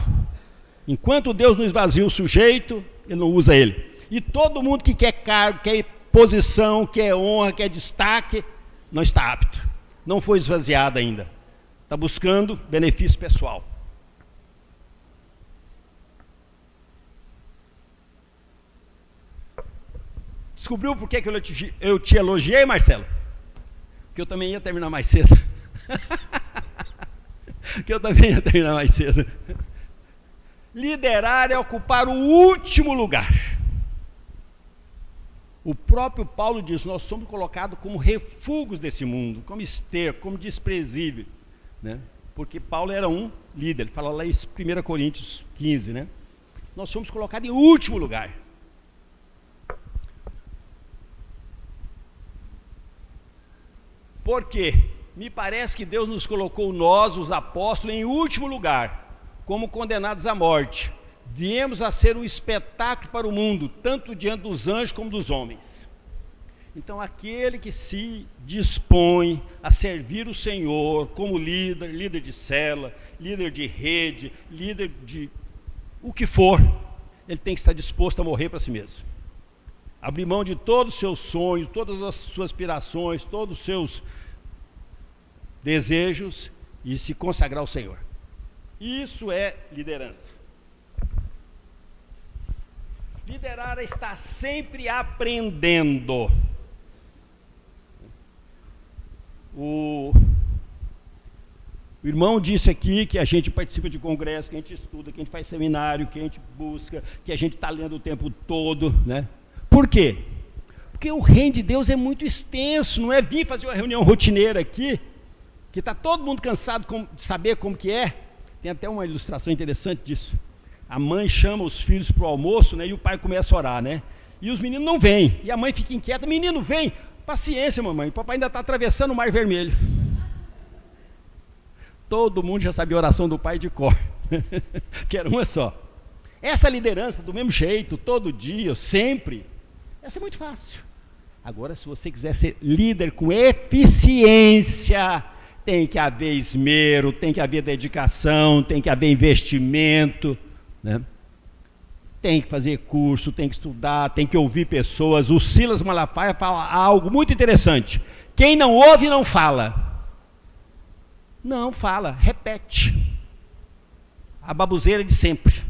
A: Enquanto Deus não esvazia o sujeito, ele não usa ele. E todo mundo que quer cargo, quer posição, quer honra, quer destaque, não está apto. Não foi esvaziado ainda. Está buscando benefício pessoal. Descobriu por que eu te elogiei, Marcelo? Que eu também ia terminar mais cedo. Liderar é ocupar o último lugar. O próprio Paulo diz: nós somos colocados como refúgios desse mundo, como esterco, como desprezível, né? Porque Paulo era um líder. Ele fala lá em 1 Coríntios 15, né? Nós somos colocados em último lugar. Por quê? Me parece que Deus nos colocou, nós, os apóstolos, em último lugar, como condenados à morte. Viemos a ser um espetáculo para o mundo, tanto diante dos anjos como dos homens. Então, aquele que se dispõe a servir o Senhor como líder, líder de célula, líder de rede, líder de o que for, ele tem que estar disposto a morrer para si mesmo. Abrir mão de todos os seus sonhos, todas as suas aspirações, todos os seus desejos e se consagrar ao Senhor. Isso é liderança. Liderar é estar sempre aprendendo. O irmão disse aqui que a gente participa de congresso, que a gente estuda, que a gente faz seminário, que a gente busca, que a gente está lendo o tempo todo, né? Por quê? Porque o reino de Deus é muito extenso, não é vir fazer uma reunião rotineira aqui, que está todo mundo cansado de saber como que é. Tem até uma ilustração interessante disso. A mãe chama os filhos para o almoço, né, e o pai começa a orar, né? E os meninos não vêm, e a mãe fica inquieta, menino vem, paciência mamãe, o papai ainda está atravessando o Mar Vermelho. Todo mundo já sabia a oração do pai de cor, que era uma só. Essa liderança, do mesmo jeito, todo dia, sempre, essa é muito fácil. Agora, se você quiser ser líder com eficiência, tem que haver esmero, tem que haver dedicação, tem que haver investimento, né? Tem que fazer curso, tem que estudar, tem que ouvir pessoas. O Silas Malafaia fala algo muito interessante: quem não ouve não fala. Não fala, repete a baboseira de sempre.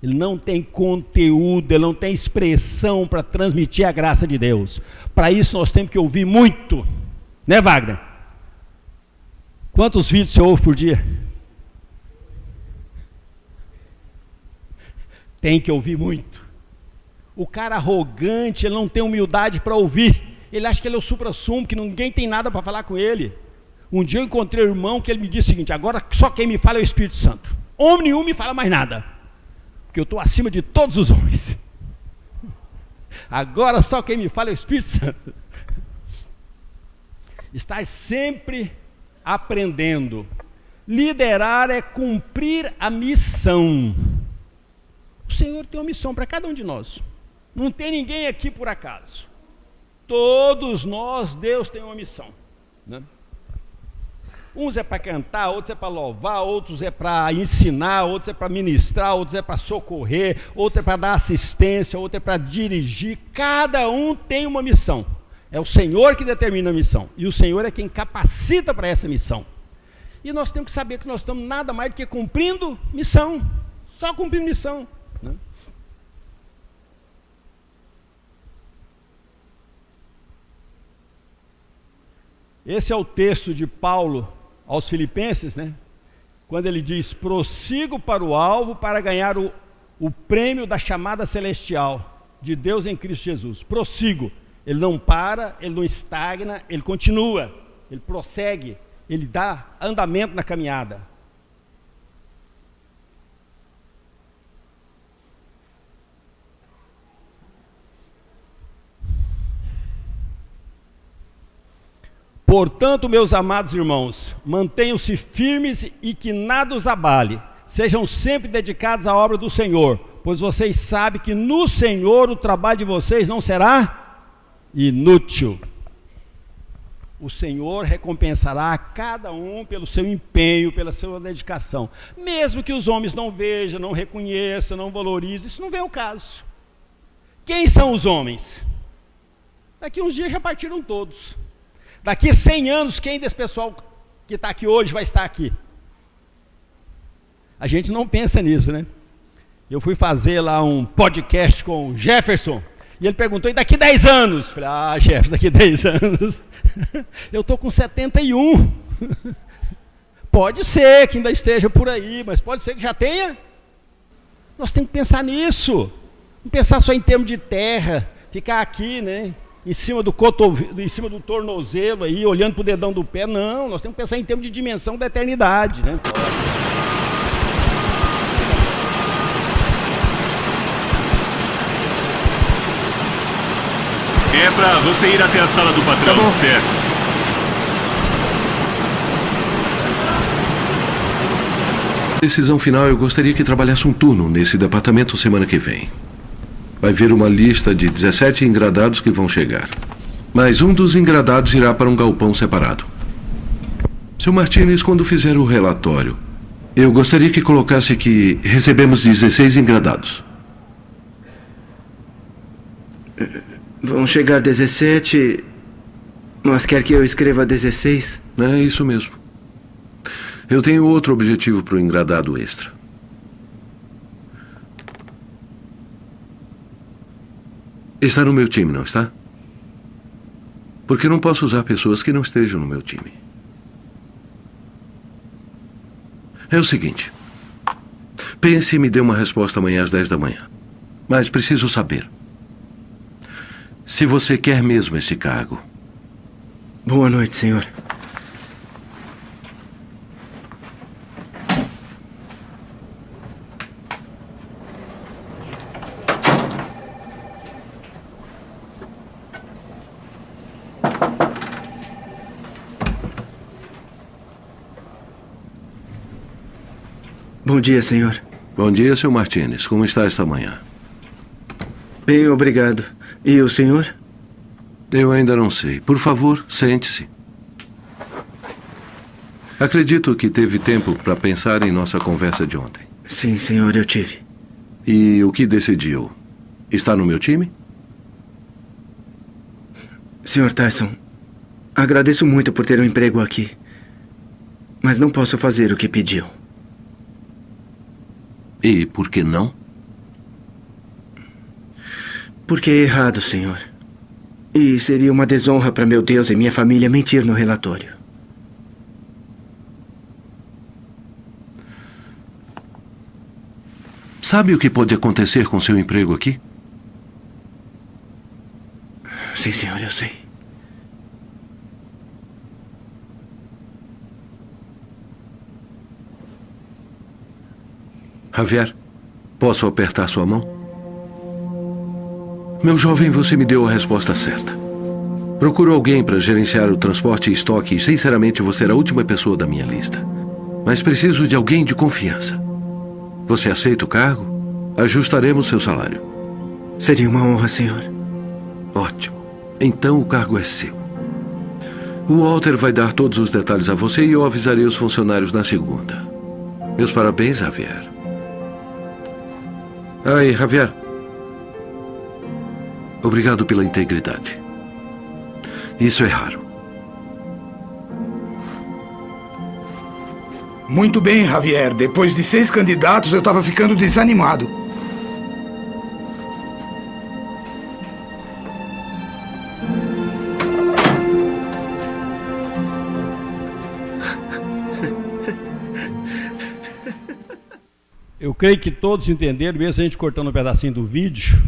A: Ele não tem conteúdo, ele não tem expressão para transmitir a graça de Deus. Para isso nós temos que ouvir muito, né, Wagner? Quantos vídeos você ouve por dia? Tem que ouvir muito. O cara arrogante, ele não tem humildade para ouvir. Ele acha que ele é o supra-sumo, que ninguém tem nada para falar com ele. Um dia eu encontrei um irmão que ele me disse o seguinte: agora só quem me fala é o Espírito Santo. Homem nenhum me fala mais nada, porque eu estou acima de todos os homens. Agora só quem me fala é o Espírito Santo. Estar sempre aprendendo. Liderar é cumprir a missão. O Senhor tem uma missão para cada um de nós. Não tem ninguém aqui por acaso. Todos nós, Deus tem uma missão, né? Uns é para cantar, outros é para louvar, outros é para ensinar, outros é para ministrar, outros é para socorrer, outros é para dar assistência, outros é para dirigir. Cada um tem uma missão. É o Senhor que determina a missão. E o Senhor é quem capacita para essa missão. E nós temos que saber que nós estamos nada mais do que cumprindo missão. Só cumprindo missão, né? Esse é o texto de Paulo aos Filipenses, né? Quando ele diz: prossigo para o alvo para ganhar o prêmio da chamada celestial de Deus em Cristo Jesus. Prossigo. Ele não para, ele não estagna, ele continua, ele prossegue, ele dá andamento na caminhada. Portanto, meus amados irmãos, mantenham-se firmes e que nada os abale. Sejam sempre dedicados à obra do Senhor, pois vocês sabem que no Senhor o trabalho de vocês não será inútil. O Senhor recompensará a cada um pelo seu empenho, pela sua dedicação. Mesmo que os homens não vejam, não reconheçam, não valorizem, isso não vem ao caso. Quem são os homens? Daqui uns dias já partiram todos. Daqui 100 anos, quem desse pessoal que está aqui hoje vai estar aqui? A gente não pensa nisso, né? Eu fui fazer lá um podcast com o Jefferson, e ele perguntou: e daqui 10 anos? Falei: ah, Jefferson, daqui 10 anos. Eu estou com 71. Pode ser que ainda esteja por aí, mas pode ser que já tenha. Nós temos que pensar nisso. Não pensar só em termos de terra, ficar aqui, né? Em cima do cotovelo, em cima do tornozelo aí, olhando para o dedão do pé. Não, nós temos que pensar em termos de dimensão da eternidade, né?
D: É para você ir até a sala do patrão,
A: Tá bom.
D: certo? Decisão final, eu gostaria que trabalhasse um turno nesse departamento semana que vem. Vai vir uma lista de 17 engradados que vão chegar. Mas um dos engradados irá para um galpão separado. Sr. Martínez, quando fizer o relatório, eu gostaria que colocasse que recebemos 16 engradados.
E: Vão chegar 17, mas quer que eu escreva 16?
D: É isso mesmo. Eu tenho outro objetivo para o engradado extra. Está no meu time, não está? Porque não posso usar pessoas que não estejam no meu time. É o seguinte. Pense e me dê uma resposta amanhã às 10 da manhã. Mas preciso saber se você quer mesmo esse cargo.
E: Boa noite, senhor. Bom dia, senhor.
D: Bom dia, Sr. Martínez. Como está esta manhã?
E: Bem, obrigado. E o senhor?
D: Eu ainda não sei. Por favor, sente-se. Acredito que teve tempo para pensar em nossa conversa de ontem.
E: Sim, senhor, eu tive.
D: E o que decidiu? Está no meu time?
E: Sr. Tyson, agradeço muito por ter um emprego aqui. Mas não posso fazer o que pediu.
D: E por que não?
E: Porque é errado, senhor. E seria uma desonra para meu Deus e minha família mentir no relatório.
D: Sabe o que pode acontecer com seu emprego aqui?
E: Sim, senhor, eu sei.
D: Javier, posso apertar sua mão? Meu jovem, você me deu a resposta certa. Procuro alguém para gerenciar o transporte e estoque e, sinceramente, você era a última pessoa da minha lista. Mas preciso de alguém de confiança. Você aceita o cargo? Ajustaremos seu salário.
E: Seria uma honra, senhor.
D: Ótimo. Então o cargo é seu. O Walter vai dar todos os detalhes a você e eu avisarei os funcionários na segunda. Meus parabéns, Javier. Aí, Javier. Obrigado pela integridade. Isso é raro.
F: Muito bem, Javier. Depois de 6 candidatos, eu estava ficando desanimado.
A: Eu creio que todos entenderam, mesmo a gente cortando um pedacinho do vídeo,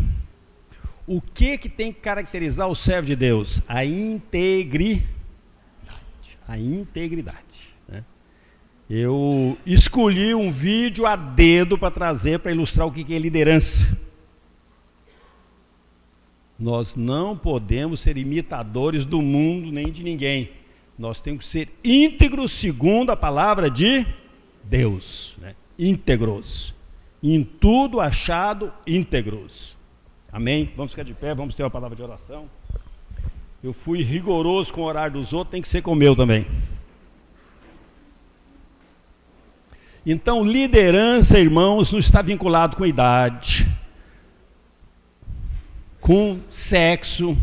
A: o que tem que caracterizar o servo de Deus? A integridade. A integridade. Né? Eu escolhi um vídeo a dedo para trazer, para ilustrar o que é liderança. Nós não podemos ser imitadores do mundo nem de ninguém. Nós temos que ser íntegros segundo a palavra de Deus. Né? Íntegros. Em tudo achado íntegros. Amém? Vamos ficar de pé, vamos ter uma palavra de oração. Eu fui rigoroso com o horário dos outros, tem que ser com o meu também. Então, liderança, irmãos, não está vinculado com idade, com sexo,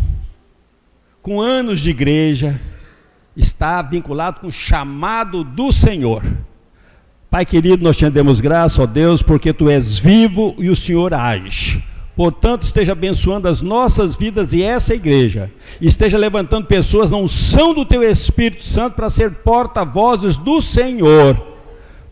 A: com anos de igreja, está vinculado com o chamado do Senhor. Pai querido, nós te rendemos graça, ó Deus, porque Tu és vivo e o Senhor age. Portanto, esteja abençoando as nossas vidas e essa igreja. Esteja levantando pessoas na unção do Teu Espírito Santo para ser porta-vozes do Senhor,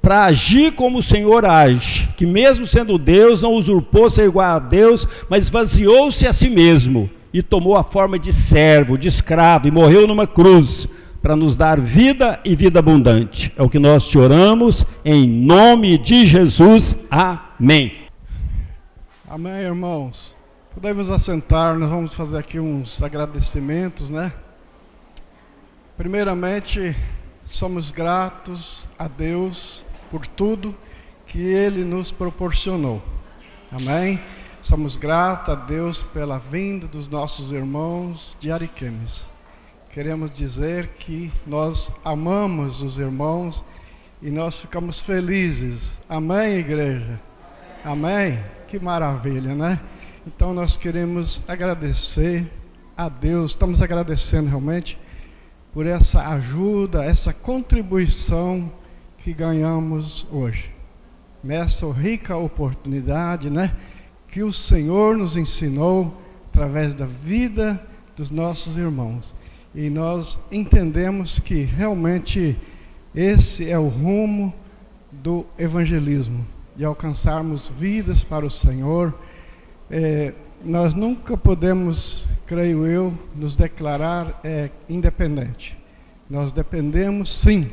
A: para agir como o Senhor age, que mesmo sendo Deus, não usurpou ser igual a Deus, mas esvaziou-se a si mesmo e tomou a forma de servo, de escravo, e morreu numa cruz, para nos dar vida e vida abundante. É o que nós te oramos, em nome de Jesus. Amém.
G: Amém, irmãos. Podemos assentar, nós vamos fazer aqui uns agradecimentos, né? Primeiramente, somos gratos a Deus por tudo que Ele nos proporcionou. Amém? Somos gratos a Deus pela vinda dos nossos irmãos de Ariquemes. Queremos dizer que nós amamos os irmãos e nós ficamos felizes. Amém, igreja? Amém? Que maravilha, né? Então nós queremos agradecer a Deus, estamos agradecendo realmente por essa ajuda, essa contribuição que ganhamos hoje. Nessa rica oportunidade, né? Que o Senhor nos ensinou através da vida dos nossos irmãos. E nós entendemos que realmente esse é o rumo do evangelismo, de alcançarmos vidas para o Senhor. Nós nunca podemos, creio eu, nos declarar independente. Nós dependemos sim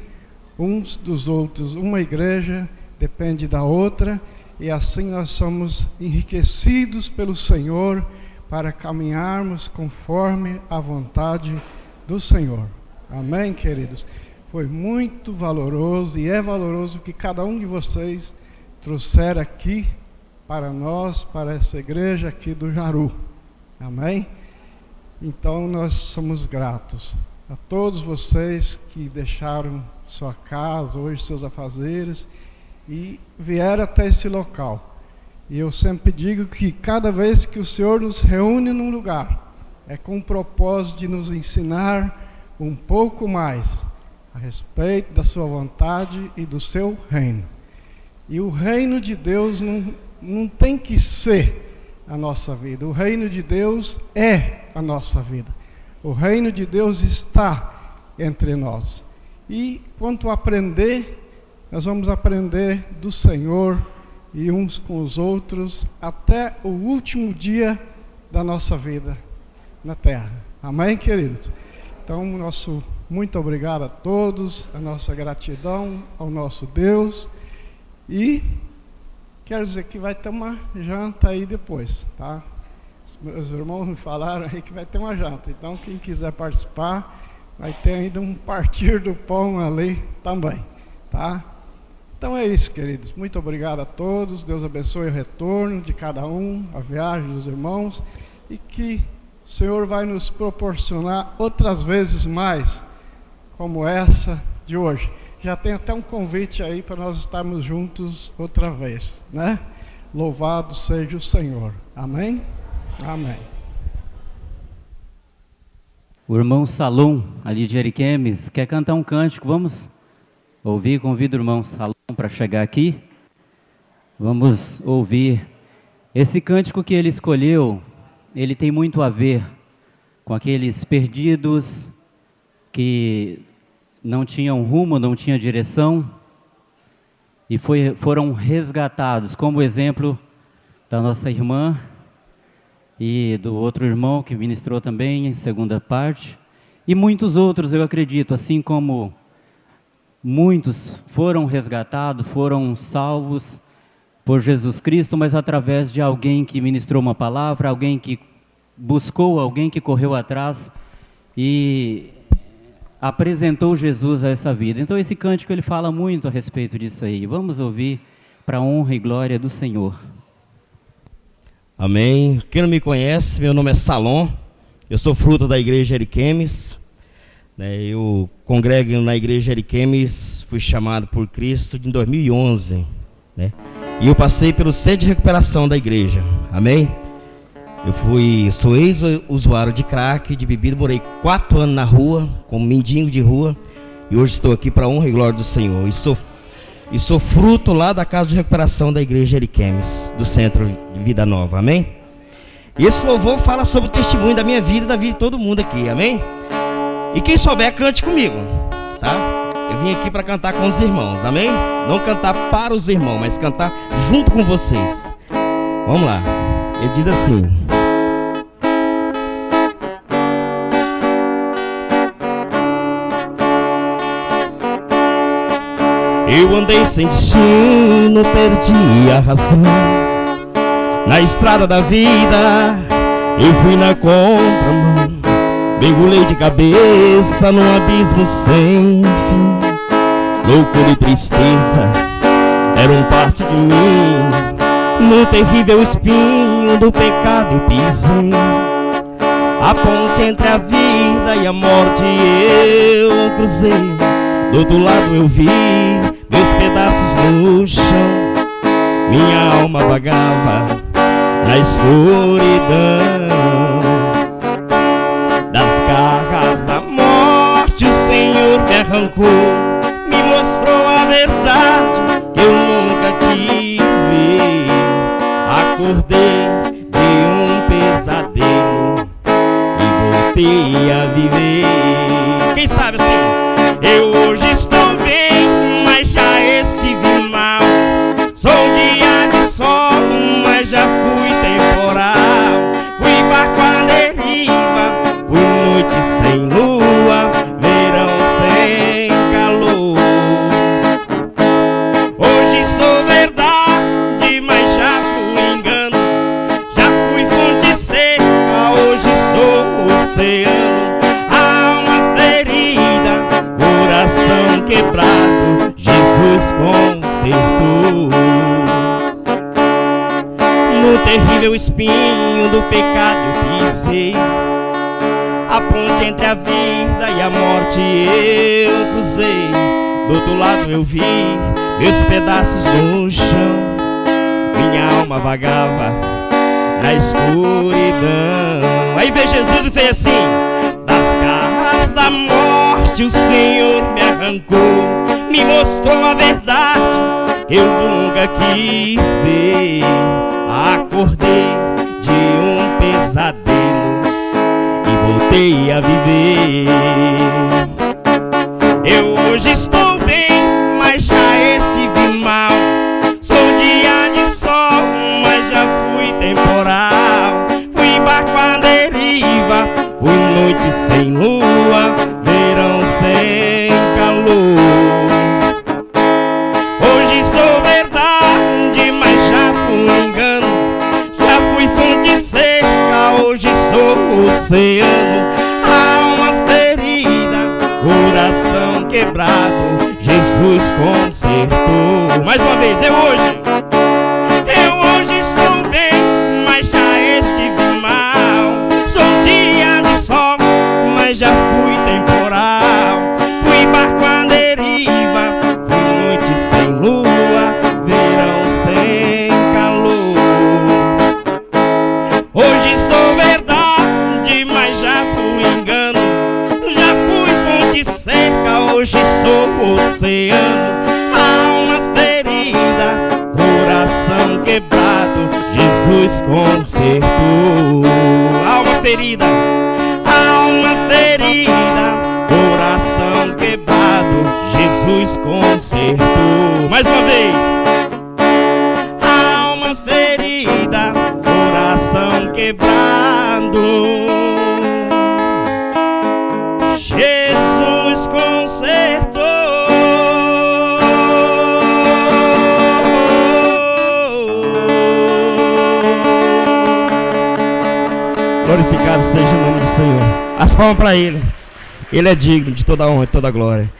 G: uns dos outros. Uma igreja depende da outra, e assim nós somos enriquecidos pelo Senhor para caminharmos conforme a vontade do Senhor. Amém, queridos? Foi muito valoroso e é valoroso que cada um de vocês trouxer aqui para nós, para essa igreja aqui do Jaru. Amém? Então nós somos gratos a todos vocês que deixaram sua casa, hoje seus afazeres, e vieram até esse local. E eu sempre digo que cada vez que o Senhor nos reúne num lugar, é com o propósito de nos ensinar um pouco mais a respeito da sua vontade e do seu reino. E o reino de Deus não tem que ser a nossa vida. O reino de Deus é a nossa vida. O reino de Deus está entre nós. E quanto a aprender, nós vamos aprender do Senhor e uns com os outros até o último dia da nossa vida na terra. Amém, queridos? Então, nosso muito obrigado a todos, a nossa gratidão ao nosso Deus. E quero dizer que vai ter uma janta aí depois, tá? Meus irmãos me falaram aí que vai ter uma janta. Então, quem quiser participar, vai ter ainda um partir do pão ali também, tá? Então é isso, queridos. Muito obrigado a todos. Deus abençoe o retorno de cada um, a viagem dos irmãos, e que o Senhor vai nos proporcionar outras vezes mais, como essa de hoje. Já tem até um convite aí para nós estarmos juntos outra vez, né? Louvado seja o Senhor. Amém? Amém.
C: O irmão Salom, ali de Ariquemes, quer cantar um cântico. Vamos ouvir, convido o irmão Salom para chegar aqui. Vamos ouvir. Esse cântico que ele escolheu, ele tem muito a ver com aqueles perdidos que não tinham rumo, não tinham direção, e foram resgatados, como o exemplo da nossa irmã e do outro irmão que ministrou também em segunda parte, e muitos outros, eu acredito, assim como muitos foram resgatados, foram salvos por Jesus Cristo, mas através de alguém que ministrou uma palavra, alguém que buscou, alguém que correu atrás e apresentou Jesus a essa vida. Então esse cântico ele fala muito a respeito disso aí. Vamos ouvir para a honra e glória do Senhor.
H: Amém. Quem não me conhece, meu nome é Salom, eu sou fruto da igreja Ariquemes, né? Eu congrego na igreja Ariquemes, fui chamado por Cristo em 2011, né? E eu passei pelo centro de recuperação da igreja, amém? Sou ex-usuário de crack, de bebida, morei 4 anos na rua, como mendigo de rua, e hoje estou aqui para a honra e glória do Senhor, e sou fruto lá da casa de recuperação da igreja Ariquemes, do centro de Vida Nova, amém? E esse louvor fala sobre o testemunho da minha vida e da vida de todo mundo aqui, amém? E quem souber, cante comigo, tá? Eu vim aqui para cantar com os irmãos, amém? Não cantar para os irmãos, mas cantar junto com vocês. Vamos lá. Ele diz assim: eu andei sem destino, perdi a razão. Na estrada da vida, eu fui na contramão. Mergulhei de cabeça num abismo sem fim. Loucura e tristeza eram parte de mim. No terrível espinho do pecado eu pisei. A ponte entre a vida e a morte eu cruzei. Do outro lado eu vi meus pedaços no chão. Minha alma vagava na escuridão. Das garras da morte o Senhor me arrancou. Me mostrou a verdade que eu nunca quis ver. Acordei de um pesadelo e voltei a viver. Quem sabe assim? Eu hoje estou bem, mas já estive mal. Sou um dia de sol, mas já fui temporal. Fui barco à deriva, fui noite sem lua, verão sem calor. Hoje sou verdade, mas já fui engano. Já fui fonte seca, hoje sou oceano. Alma ferida, coração quebrado, Jesus consertou. No terrível espinho do pecado eu pisei. A ponte entre a vida e a morte eu cruzei. Do outro lado eu vi meus pedaços no chão. Minha alma vagava na escuridão. Aí veio Jesus e fez assim: das garras da morte o Senhor me arrancou. Me mostrou a verdade que eu nunca quis ver. Acordei de um pesadelo e voltei a viver. Eu hoje estou bem, mas já estive mal. Sou dia de sol, mas já fui temporal. Fui barco à deriva, fui noite sem lua, verão sem calor. Hoje sou verdade, mas já fui engano. Já fui fonte seca, hoje sou oceano. Alma ferida, coração quebrado, Jesus consertou. Mais uma vez, eu hoje estou bem, mas já estive mal. Sou um dia de sol, mas já fui temporal. Fui barco à deriva, fui noite sem lua, verão sem calor. Hoje sou verdade, mas já fui engano. Já fui fonte seca, hoje sou oceano. Alma ferida, coração quebrado, Jesus consertou. Alma ferida, coração quebrado, Jesus consertou. Mais uma vez. Alma ferida, coração quebrado, Jesus consertou. Glorificado seja o nome do Senhor. As palmas para Ele. Ele é digno de toda a honra e toda a glória.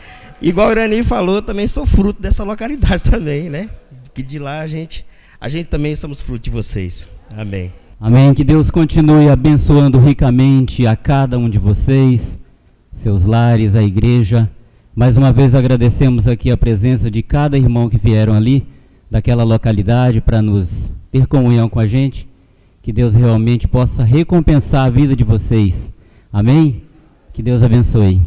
H: Igual o Irani falou, eu também sou fruto dessa localidade também, né? Que de lá a gente também somos fruto de vocês. Amém.
C: Amém. Que Deus continue abençoando ricamente a cada um de vocês, seus lares, a igreja. Mais uma vez agradecemos aqui a presença de cada irmão que vieram ali, daquela localidade, para nos ter comunhão com a gente. Que Deus realmente possa recompensar a vida de vocês. Amém? Que Deus abençoe.